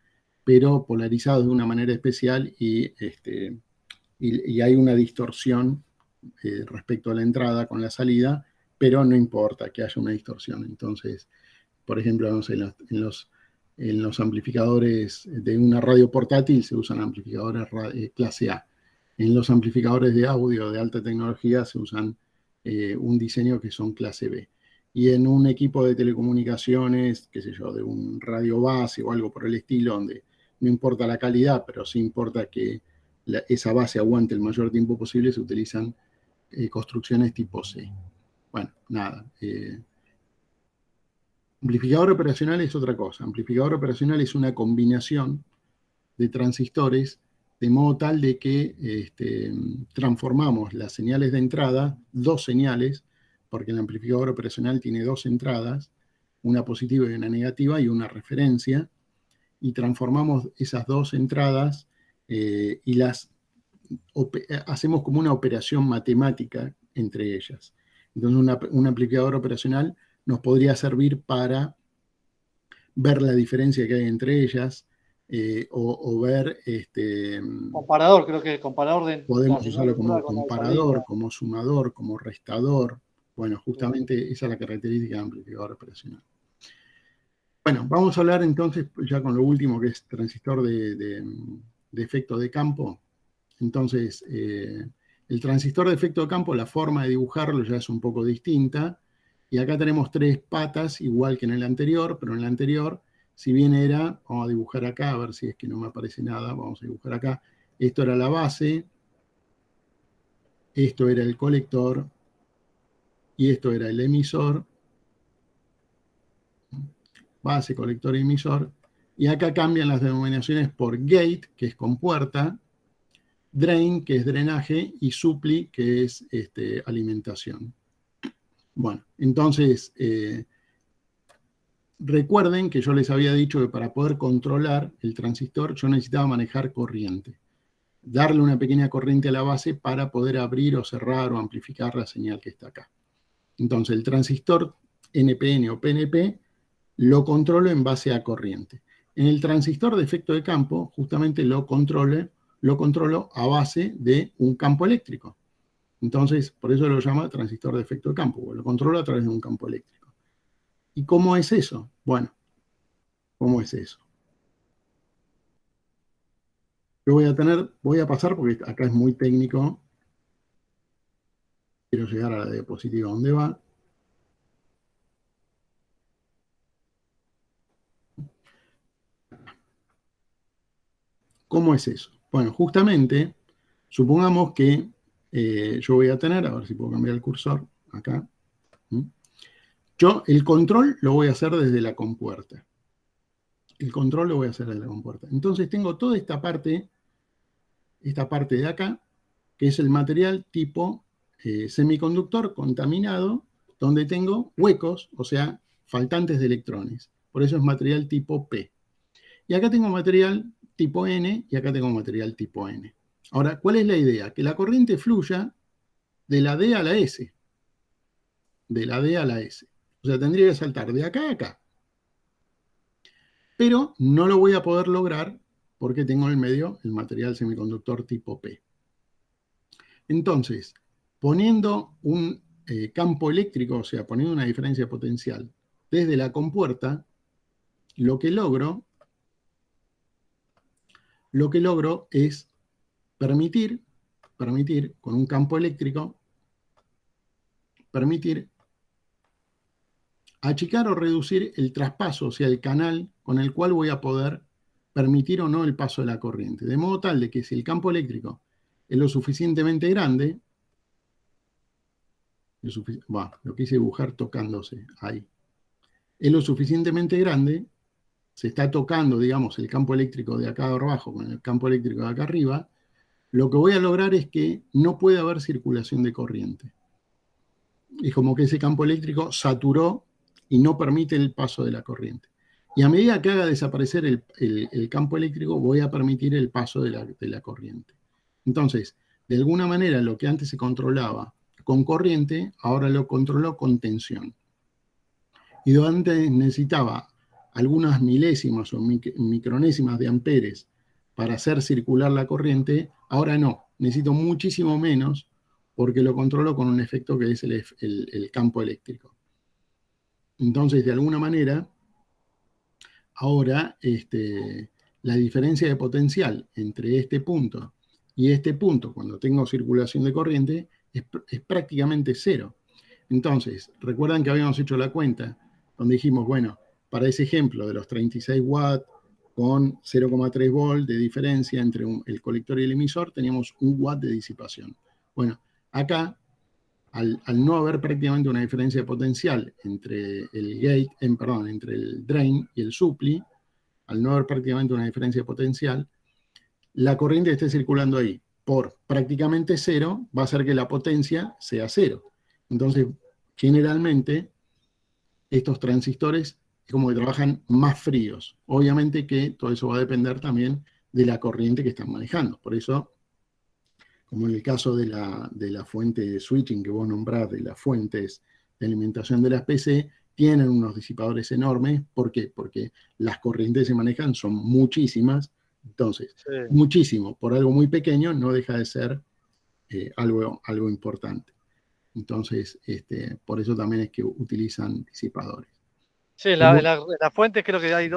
pero polarizados de una manera especial y hay una distorsión respecto a la entrada con la salida, pero no importa que haya una distorsión. Entonces, por ejemplo, no sé, en los amplificadores de una radio portátil se usan amplificadores clase A. En los amplificadores de audio de alta tecnología se usan un diseño que son clase B. Y en un equipo de telecomunicaciones, qué sé yo, de un radio base o algo por el estilo, donde no importa la calidad, pero sí importa que esa base aguante el mayor tiempo posible, se utilizan construcciones tipo C. Bueno, nada. Amplificador operacional es otra cosa. Amplificador operacional es una combinación de transistores de modo tal de que transformamos las señales de entrada, dos señales, porque el amplificador operacional tiene dos entradas, una positiva y una negativa y una referencia, y transformamos esas dos entradas y las hacemos como una operación matemática entre ellas. Entonces, un amplificador operacional nos podría servir para ver la diferencia que hay entre ellas o ver... Comparador, creo que comparador de podemos la señal de usarlo como entrada con la de comparador, salida. como sumador, como restador. Bueno, justamente esa es la característica del amplificador operacional. Bueno, vamos a hablar entonces ya con lo último, que es transistor de efecto de campo. Entonces, el transistor de efecto de campo, la forma de dibujarlo ya es un poco distinta. Y acá tenemos tres patas, igual que en el anterior, pero en el anterior, si bien era, vamos a dibujar acá, a ver si es que no me aparece nada, vamos a dibujar acá. Esto era la base, esto era el colector, y esto era el emisor. Base, colector y emisor. Y acá cambian las denominaciones por gate, que es compuerta, drain, que es drenaje, y supply, que es alimentación. Bueno, entonces, recuerden que yo les había dicho que para poder controlar el transistor yo necesitaba manejar corriente. Darle una pequeña corriente a la base para poder abrir o cerrar o amplificar la señal que está acá. Entonces, el transistor NPN o PNP lo controlo en base a corriente. En el transistor de efecto de campo, justamente lo controlo a base de un campo eléctrico. Entonces, por eso lo llama transistor de efecto de campo, porque lo controlo a través de un campo eléctrico. ¿Y cómo es eso? Bueno, ¿cómo es eso? Yo voy a pasar, porque acá es muy técnico. Quiero llegar a la diapositiva donde va. ¿Cómo es eso? Bueno, justamente, supongamos que yo voy a tener, a ver si puedo cambiar el cursor, acá. Yo el control lo voy a hacer desde la compuerta. El control lo voy a hacer desde la compuerta. Entonces tengo toda esta parte de acá, que es el material tipo semiconductor contaminado, donde tengo huecos, o sea, faltantes de electrones. Por eso es material tipo P. Y acá tengo material tipo N y acá tengo material tipo N. Ahora, ¿cuál es la idea? Que la corriente fluya de la D a la S. De la D a la S. O sea, tendría que saltar de acá a acá. Pero no lo voy a poder lograr porque tengo en el medio el material semiconductor tipo P. Entonces, poniendo un campo eléctrico, o sea, poniendo una diferencia potencial desde la compuerta, lo que logro es permitir permitir, con un campo eléctrico, permitir achicar o reducir el traspaso, o sea, el canal con el cual voy a poder permitir o no el paso de la corriente. De modo tal de que si el campo eléctrico es lo suficientemente grande, lo quise dibujar tocándose ahí, es lo suficientemente grande, se está tocando, digamos, el campo eléctrico de acá abajo con el campo eléctrico de acá arriba, lo que voy a lograr es que no puede haber circulación de corriente. Es como que ese campo eléctrico saturó y no permite el paso de la corriente. Y a medida que haga desaparecer el campo eléctrico, voy a permitir el paso de la corriente. Entonces, de alguna manera, lo que antes se controlaba con corriente, ahora lo controlo con tensión. Y donde antes necesitaba algunas milésimas o micronésimas de amperes para hacer circular la corriente, ahora no, necesito muchísimo menos porque lo controlo con un efecto que es el campo eléctrico. Entonces, de alguna manera, ahora la diferencia de potencial entre este punto y este punto, cuando tengo circulación de corriente, es prácticamente cero. Entonces, recuerdan que habíamos hecho la cuenta, donde dijimos, bueno, para ese ejemplo de los 36 watts con 0,3 volt de diferencia entre el colector y el emisor, teníamos 1 watt de disipación. Bueno, acá, al no haber prácticamente una diferencia de potencial entre el gate, entre el drain y el supply, al no haber prácticamente una diferencia de potencial, la corriente que esté circulando ahí por prácticamente cero va a hacer que la potencia sea cero. Entonces, generalmente, estos transistores es como que trabajan más fríos. Obviamente que todo eso va a depender también de la corriente que están manejando. Por eso, como en el caso de la fuente de switching que vos nombrás, de las fuentes de alimentación de las PC, tienen unos disipadores enormes. ¿Por qué? Porque las corrientes que se manejan son muchísimas. Entonces, muchísimo por algo muy pequeño no deja de ser algo importante. Entonces, por eso también es que utilizan disipadores. Sí, en la fuente creo que hay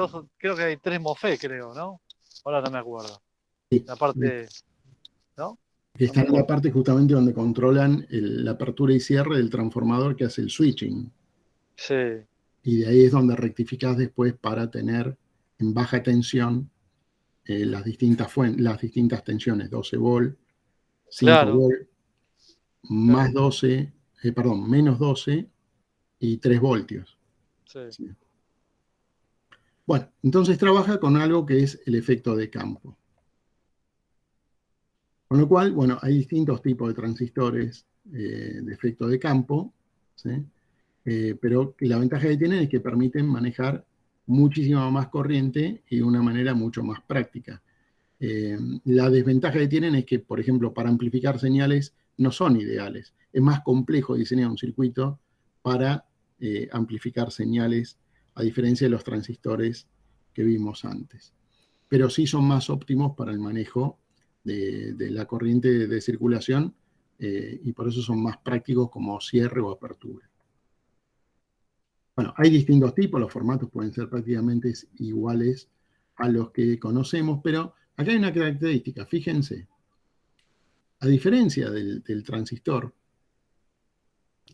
tres MOSFET, creo, ¿no? Ahora no me acuerdo. Sí. La parte, ¿no? Que está en la parte justamente donde controlan la apertura y cierre del transformador que hace el switching. Sí. Y de ahí es donde rectificás después para tener en baja tensión las distintas tensiones, 12 volt, 5 volt, más 12, menos 12 y 3 voltios. Sí. ¿Sí? Bueno, entonces trabaja con algo que es el efecto de campo. Con lo cual, bueno, hay distintos tipos de transistores de efecto de campo, ¿sí? Pero la ventaja que tienen es que permiten manejar muchísima más corriente y de una manera mucho más práctica. La desventaja que tienen es que, por ejemplo, para amplificar señales no son ideales. Es más complejo diseñar un circuito para amplificar señales, a diferencia de los transistores que vimos antes. Pero sí son más óptimos para el manejo de la corriente de circulación y por eso son más prácticos como cierre o apertura. Bueno, hay distintos tipos, los formatos pueden ser prácticamente iguales a los que conocemos, pero acá hay una característica, fíjense. A diferencia del transistor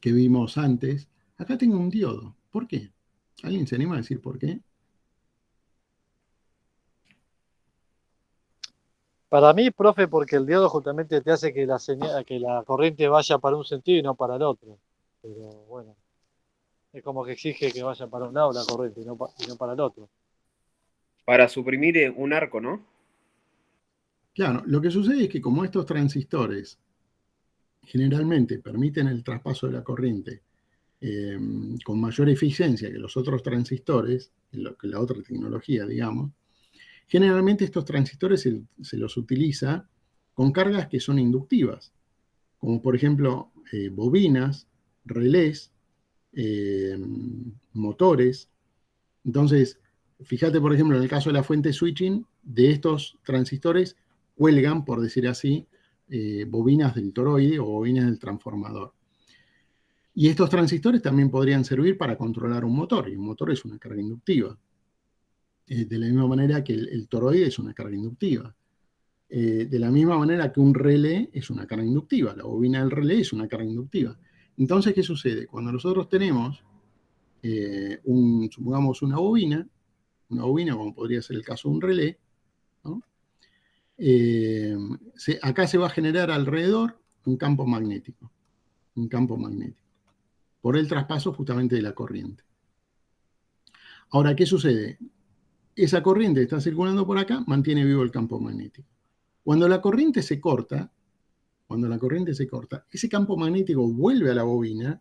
que vimos antes, acá tengo un diodo. ¿Por qué? ¿Alguien se anima a decir por qué? Para mí, profe, porque el diodo justamente te hace que la corriente vaya para un sentido y no para el otro. Pero bueno, es como que exige que vaya para un lado la corriente y no para el otro. Para suprimir un arco, ¿no? Claro, lo que sucede es que como estos transistores generalmente permiten el traspaso de la corriente con mayor eficiencia que los otros transistores, que la otra tecnología, digamos, generalmente estos transistores se los utiliza con cargas que son inductivas, como por ejemplo bobinas, relés, motores. Entonces, fíjate por ejemplo en el caso de la fuente switching, de estos transistores cuelgan, por decir así, bobinas del toroide o bobinas del transformador. Y estos transistores también podrían servir para controlar un motor, y un motor es una carga inductiva. De la misma manera que el toroide es una carga inductiva. De la misma manera que un relé es una carga inductiva, la bobina del relé es una carga inductiva. Entonces, ¿qué sucede? Cuando nosotros tenemos, supongamos una bobina, como podría ser el caso de un relé, ¿no? Acá se va a generar alrededor un campo magnético, por el traspaso justamente de la corriente. Ahora, ¿qué sucede? Esa corriente que está circulando por acá mantiene vivo el campo magnético. Cuando la corriente se corta, ese campo magnético vuelve a la bobina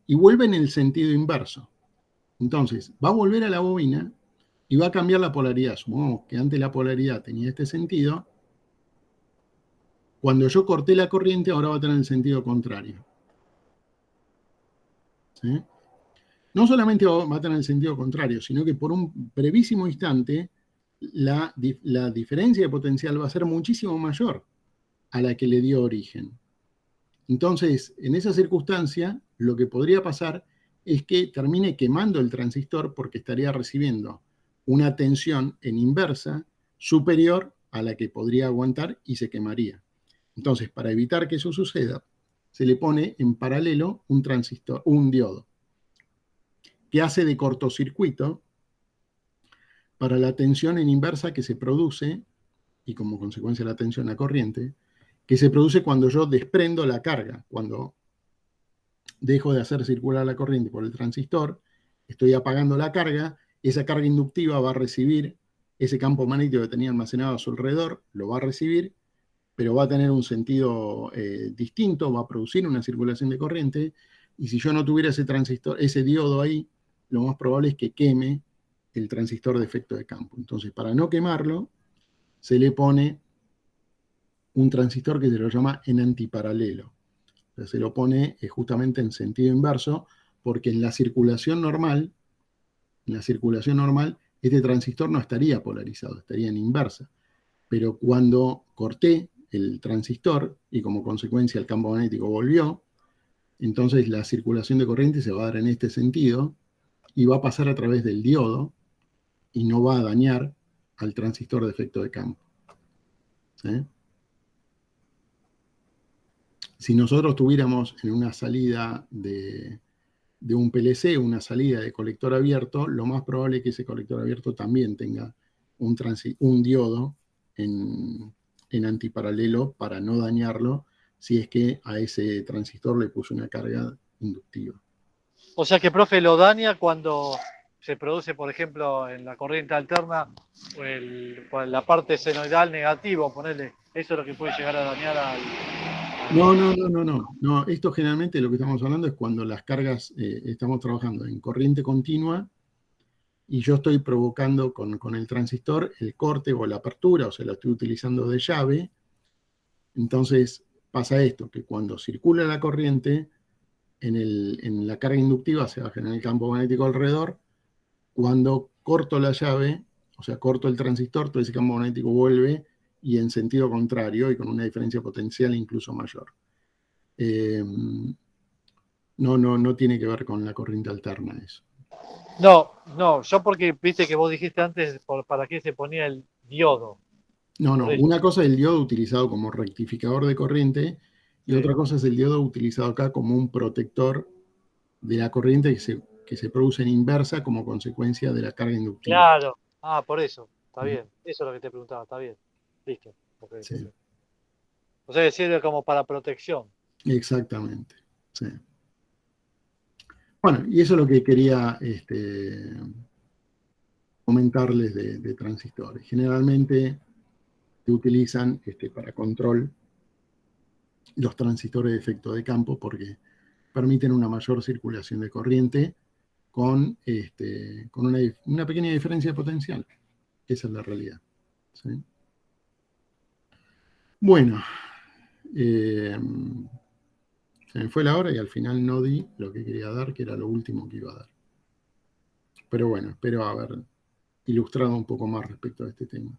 y vuelve en el sentido inverso. Entonces, va a volver a la bobina y va a cambiar la polaridad. Supongamos que antes la polaridad tenía este sentido. Cuando yo corté la corriente, ahora va a tener el sentido contrario. ¿Sí? No solamente va a tener el sentido contrario, sino que por un brevísimo instante la diferencia de potencial va a ser muchísimo mayor a la que le dio origen. Entonces, en esa circunstancia, lo que podría pasar es que termine quemando el transistor porque estaría recibiendo una tensión en inversa superior a la que podría aguantar y se quemaría. Entonces, para evitar que eso suceda, se le pone en paralelo un transistor, un diodo, que hace de cortocircuito para la tensión en inversa que se produce, y como consecuencia la tensión a corriente, que se produce cuando yo desprendo la carga, cuando dejo de hacer circular la corriente por el transistor, estoy apagando la carga, esa carga inductiva va a recibir ese campo magnético que tenía almacenado a su alrededor, lo va a recibir, pero va a tener un sentido distinto, va a producir una circulación de corriente, y si yo no tuviera ese transistor, ese diodo ahí, lo más probable es que queme el transistor de efecto de campo. Entonces, para no quemarlo, se le pone un transistor que se lo llama en antiparalelo. O sea, se lo pone justamente en sentido inverso, porque en la circulación normal, este transistor no estaría polarizado, estaría en inversa. Pero cuando corté el transistor y como consecuencia el campo magnético volvió, entonces la circulación de corriente se va a dar en este sentido y va a pasar a través del diodo y no va a dañar al transistor de efecto de campo. ¿Sí? Si nosotros tuviéramos en una salida de un PLC, una salida de colector abierto, lo más probable es que ese colector abierto también tenga un diodo en antiparalelo para no dañarlo si es que a ese transistor le puso una carga inductiva. O sea que, profe, lo daña cuando se produce, por ejemplo, en la corriente alterna o la parte senoidal negativo, ponerle, eso es lo que puede llegar a dañar al... No, esto generalmente lo que estamos hablando es cuando las cargas, estamos trabajando en corriente continua y yo estoy provocando con el transistor el corte o la apertura, o sea, lo estoy utilizando de llave. Entonces pasa esto, que cuando circula la corriente, en la carga inductiva se va a generar el campo magnético alrededor. Cuando corto la llave, o sea, corto el transistor, todo ese campo magnético vuelve y en sentido contrario y con una diferencia potencial incluso mayor. No tiene que ver con la corriente alterna eso. No, yo porque viste que vos dijiste antes para qué se ponía el diodo. No, una cosa es el diodo utilizado como rectificador de corriente y otra cosa es el diodo utilizado acá como un protector de la corriente que se produce en inversa como consecuencia de la carga inductiva. Claro, por eso, está bien. Eso es lo que te preguntaba, está bien. Listo. Okay, sí. O sea, que sirve como para protección. Exactamente, sí. Bueno, y eso es lo que quería comentarles de transistores. Generalmente se utilizan para control los transistores de efecto de campo porque permiten una mayor circulación de corriente con una pequeña diferencia de potencial. Esa es la realidad. ¿Sí? Bueno, se me fue la hora y al final no di lo que quería dar, que era lo último que iba a dar. Pero bueno, espero haber ilustrado un poco más respecto a este tema.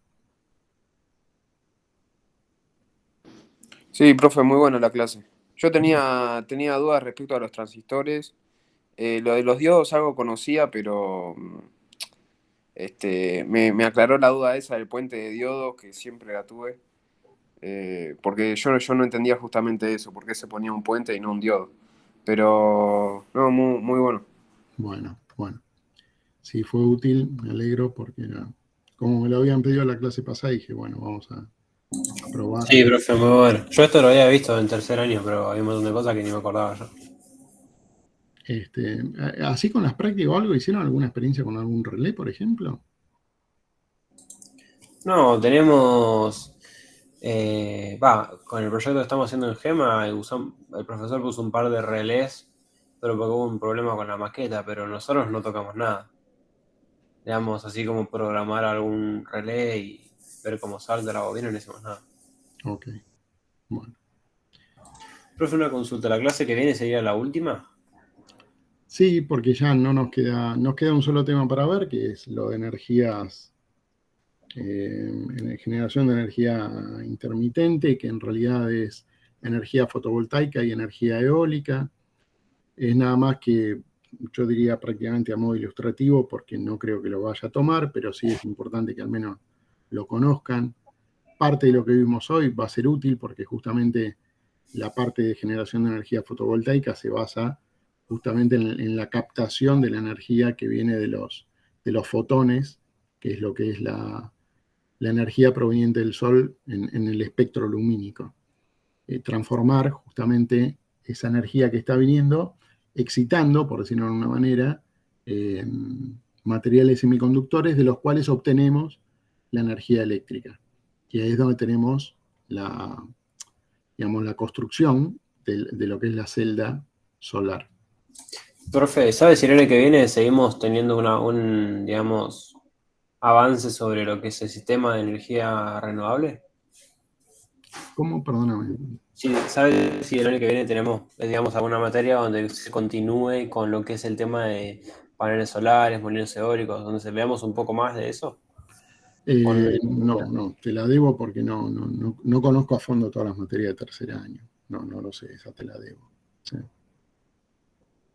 Sí, profe, muy buena la clase. Yo tenía dudas respecto a los transistores. Lo de los diodos algo conocía, pero Me aclaró la duda esa del puente de diodos, que siempre la tuve, porque yo no entendía justamente eso, por qué se ponía un puente y no un diodo. Pero, no, muy bueno. Bueno. Si fue útil, me alegro porque como me lo habían pedido en la clase pasada, dije, bueno, vamos a probar. Sí, profe, muy bueno. Yo esto lo había visto en tercer año, pero hay un montón de cosas que ni me acordaba yo. Así con las prácticas o algo, ¿hicieron alguna experiencia con algún relé, por ejemplo? No, tenemos... con el proyecto que estamos haciendo en Gema, el profesor puso un par de relés, pero porque hubo un problema con la maqueta, pero nosotros no tocamos nada. Digamos, así como programar algún relé y ver cómo salta la bobina, no hicimos nada. Ok, bueno. Profe, una consulta, ¿la clase que viene sería la última? Sí, porque ya no nos queda un solo tema para ver, que es lo de energías, generación de energía intermitente, que en realidad es energía fotovoltaica y energía eólica. Es nada más que, yo diría prácticamente a modo ilustrativo, porque no creo que lo vaya a tomar, pero sí es importante que al menos lo conozcan. Parte de lo que vimos hoy va a ser útil porque justamente la parte de generación de energía fotovoltaica se basa justamente en la captación de la energía que viene de los fotones, que es lo que es la energía proveniente del Sol en el espectro lumínico. Transformar justamente esa energía que está viniendo, excitando, por decirlo de alguna manera, materiales semiconductores de los cuales obtenemos la energía eléctrica. Y ahí es donde tenemos la construcción de lo que es la celda solar. Profe, ¿sabe si el año que viene seguimos teniendo un digamos, avance sobre lo que es el sistema de energía renovable? ¿Cómo? Perdóname. Sí, ¿sabe si el año que viene tenemos, digamos, alguna materia donde se continúe con lo que es el tema de paneles solares, molinos eólicos, donde se veamos un poco más de eso? No, te la debo porque no conozco a fondo todas las materias de tercer año. No lo sé, esa te la debo. Sí.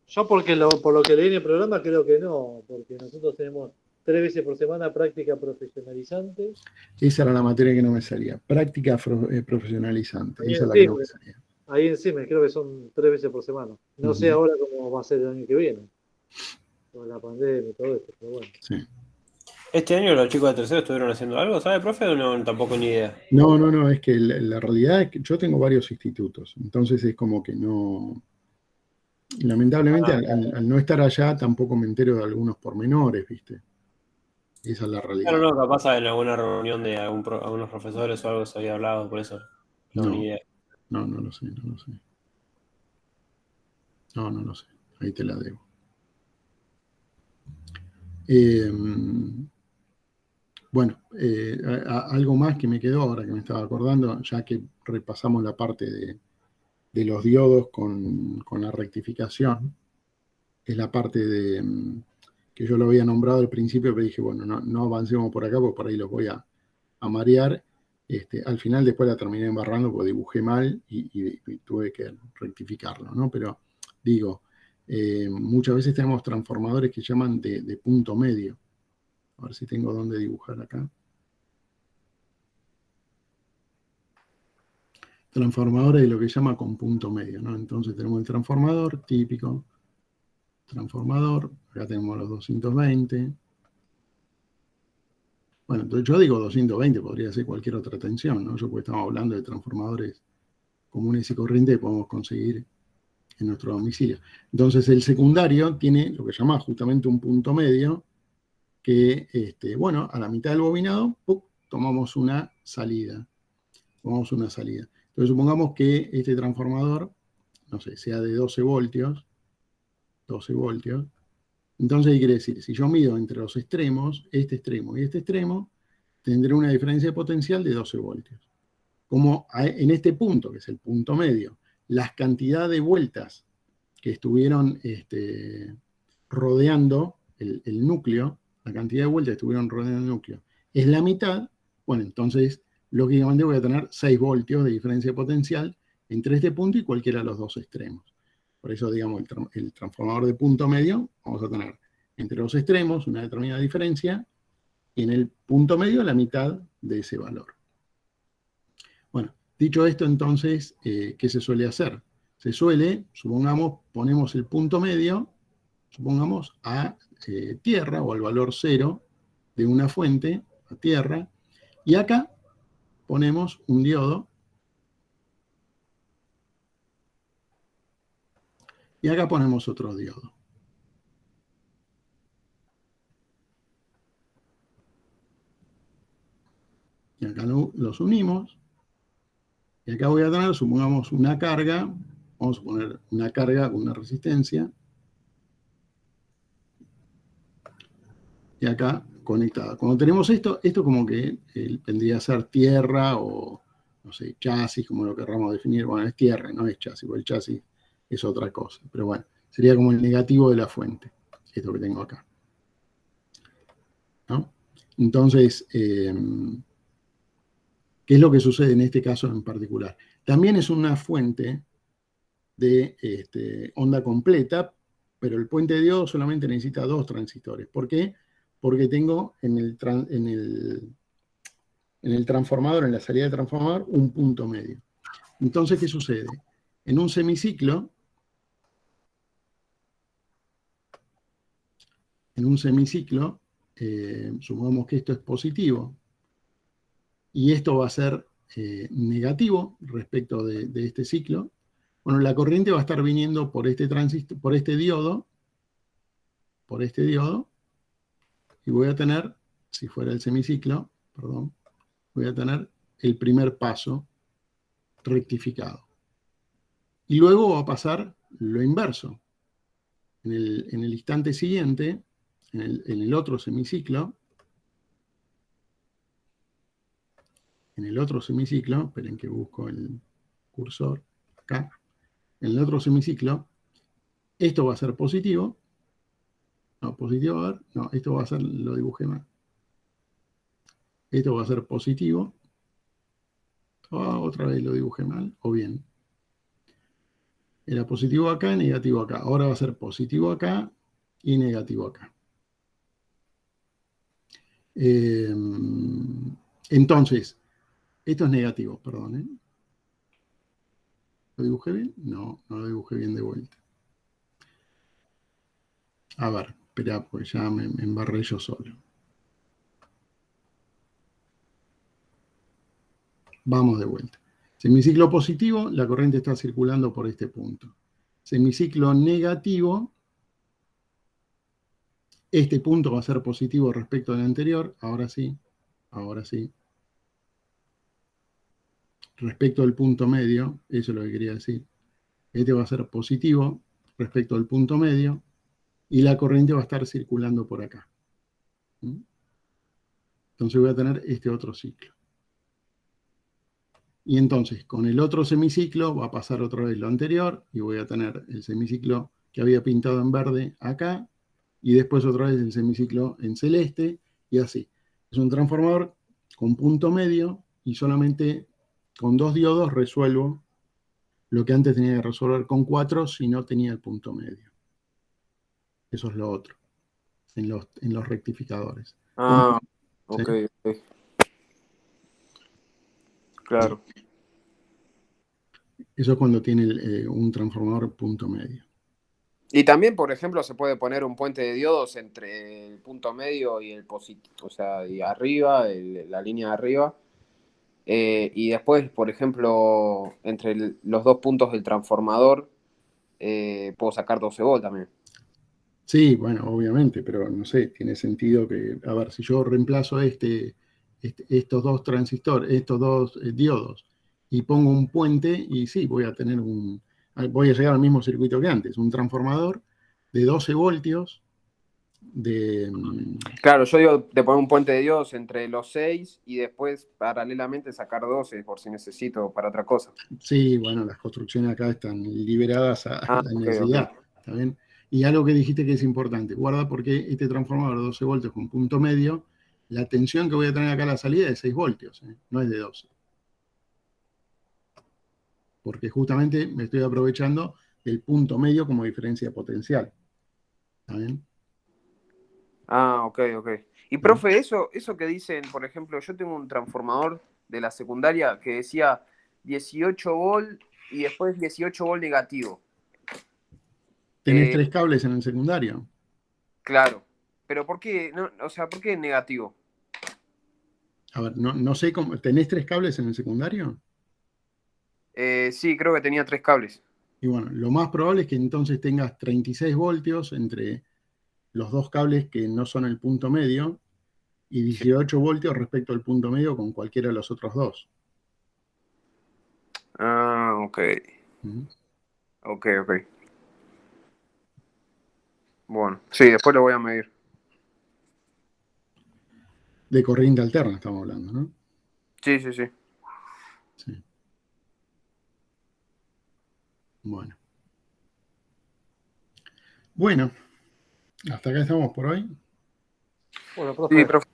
Yo por lo que leí en el programa creo que no, porque nosotros tenemos 3 veces por semana práctica profesionalizante. Esa era la materia que no me salía. Práctica profesionalizante. Ahí Esa es la que no encima, me salía. ahí encima, creo que son 3 veces por semana. No sé ahora cómo va a ser el año que viene, con la pandemia y todo esto, pero bueno. Sí. ¿Este año los chicos de tercero estuvieron haciendo algo? ¿Sabe, profe? O no, tampoco ni idea. No, es que la realidad es que yo tengo varios institutos, entonces es como que no. Lamentablemente, al no estar allá, tampoco me entero de algunos pormenores, ¿viste? Esa es la realidad. Claro, no, capaz en alguna reunión de algunos profesores o algo se había hablado, por eso no, ni idea. No lo sé. No lo sé. Ahí te la debo. Bueno, algo más que me quedó ahora que me estaba acordando, ya que repasamos la parte de los diodos con la rectificación, es la parte que yo lo había nombrado al principio, pero dije, bueno, no avancemos por acá, porque por ahí los voy a marear. Al final después la terminé embarrando porque dibujé mal y tuve que rectificarlo, ¿no? Pero digo, muchas veces tenemos transformadores que llaman de punto medio. A ver si tengo dónde dibujar acá. Transformadores de lo que llama con punto medio, ¿no? Entonces tenemos el transformador típico, transformador, acá tenemos los 220. Bueno, entonces yo digo 220, podría ser cualquier otra tensión, ¿no? Yo pues estamos hablando de transformadores comunes y corrientes que podemos conseguir en nuestro domicilio. Entonces el secundario tiene lo que se llama justamente un punto medio, que, bueno, a la mitad del bobinado, ¡pum!, tomamos una salida. Entonces supongamos que este transformador, no sé, sea de 12 voltios. Entonces, ¿qué quiere decir? Si yo mido entre los extremos, este extremo y este extremo, tendré una diferencia de potencial de 12 voltios. Como en este punto, que es el punto medio, las cantidades de vueltas que estuvieron rodeando el núcleo, la cantidad de vueltas que estuvieron rodeando el núcleo, es la mitad, bueno, entonces, lógicamente voy a tener 6 voltios de diferencia de potencial entre este punto y cualquiera de los dos extremos. Por eso, digamos, el transformador de punto medio, vamos a tener entre los extremos una determinada diferencia y en el punto medio la mitad de ese valor. Bueno, dicho esto, entonces, ¿qué se suele hacer? Se suele, supongamos, ponemos el punto medio, supongamos, a tierra o al valor 0 de una fuente, a tierra, y acá ponemos un diodo, y acá ponemos otro diodo. Y acá los unimos, y acá voy a tener, supongamos, una carga, vamos a poner una carga con una resistencia, y acá conectada. Cuando tenemos esto como que vendría a ser tierra o, no sé, chasis, como lo querramos definir. Bueno, es tierra, no es chasis, porque el chasis es otra cosa. Pero bueno, sería como el negativo de la fuente, esto que tengo acá. ¿No? Entonces, ¿qué es lo que sucede en este caso en particular? También es una fuente de onda completa, pero el puente de diodo solamente necesita 2 transistores. ¿Por qué? Porque tengo en el transformador, en la salida del transformador, un punto medio. Entonces, ¿qué sucede? En un semiciclo, supongamos que esto es positivo, y esto va a ser negativo respecto de este ciclo. Bueno, la corriente va a estar viniendo por este transistor, por este diodo, y voy a tener, si fuera el semiciclo, perdón, voy a tener el primer paso rectificado. Y luego va a pasar lo inverso. En el instante siguiente, en el otro semiciclo, esperen que busco el cursor, acá, en el otro semiciclo, esto va a ser positivo. No, positivo, a ver, no, esto va a ser, lo dibujé mal. Esto va a ser positivo. Otra vez lo dibujé mal, o bien. Era positivo acá y negativo acá. Ahora va a ser positivo acá y negativo acá. Entonces, esto es negativo, perdón. ¿Lo dibujé bien? No, no lo dibujé bien de vuelta. A ver, espera, porque ya me embarré yo solo. Vamos de vuelta. Semiciclo positivo, la corriente está circulando por este punto. Semiciclo negativo, este punto va a ser positivo respecto al anterior. Ahora sí, ahora sí. Respecto al punto medio, eso es lo que quería decir. Este va a ser positivo respecto al punto medio y la corriente va a estar circulando por acá. Entonces voy a tener este otro ciclo. Y entonces, con el otro semiciclo va a pasar otra vez lo anterior y voy a tener el semiciclo que había pintado en verde acá y después otra vez el semiciclo en celeste y así. Es un transformador con punto medio y solamente con 2 diodos resuelvo lo que antes tenía que resolver con 4 si no tenía el punto medio. Eso es lo otro, en los rectificadores. Ah, ¿Sí? ok. Claro. Eso es cuando tiene un transformador punto medio. Y también, por ejemplo, se puede poner un puente de diodos entre el punto medio y el positivo, o sea, y arriba, la línea de arriba. Y después, por ejemplo, entre los 2 puntos del transformador, puedo sacar 12 volts también. Sí, bueno, obviamente, pero no sé, tiene sentido que, a ver, si yo reemplazo estos 2 transistores, estos 2 diodos, y pongo un puente, y sí, voy a llegar al mismo circuito que antes, un transformador de 12 voltios, Claro, yo digo de poner un puente de diodos entre los 6 y después paralelamente sacar 12 por si necesito para otra cosa. Sí, bueno, las construcciones acá están liberadas a la necesidad, Ok. ¿está bien? Y algo que dijiste que es importante, guarda porque este transformador de 12 voltios con punto medio, la tensión que voy a tener acá a la salida es de 6 voltios, no es de 12. Porque justamente me estoy aprovechando del punto medio como diferencia potencial. ¿Está bien? Ah, ok. Y profe, eso que dicen, por ejemplo, yo tengo un transformador de la secundaria que decía 18 volt y después 18 volt negativo. ¿Tenés 3 cables en el secundario? Claro. Pero ¿por qué? No, o sea, ¿por qué negativo? A ver, no sé cómo. ¿Tenés 3 cables en el secundario? Sí, creo que tenía 3 cables. Y bueno, lo más probable es que entonces tengas 36 voltios entre los 2 cables que no son el punto medio y 18 voltios respecto al punto medio con cualquiera de los otros 2. Ah, ok. ¿Mm? Ok. Bueno, sí, después lo voy a medir. De corriente alterna estamos hablando, ¿no? Sí. Sí. Bueno, hasta acá estamos por hoy. Bueno, Sí, profe, profe.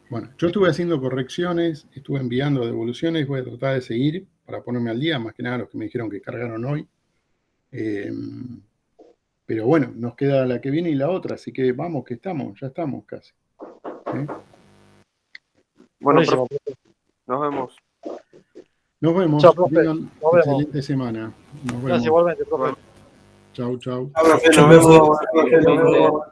Bueno, yo estuve haciendo correcciones, estuve enviando devoluciones, voy a tratar de seguir para ponerme al día, más que nada los que me dijeron que cargaron hoy. Pero bueno, nos queda la que viene y la otra, así que vamos, que estamos, ya estamos casi. Bueno, buenísimo, profe, profe. nos vemos. Nos vemos, Chao, que profe. tengan Nos vemos. excelente semana. Nos Gracias vemos. igualmente, profe. Chau. Profe, nos vemos.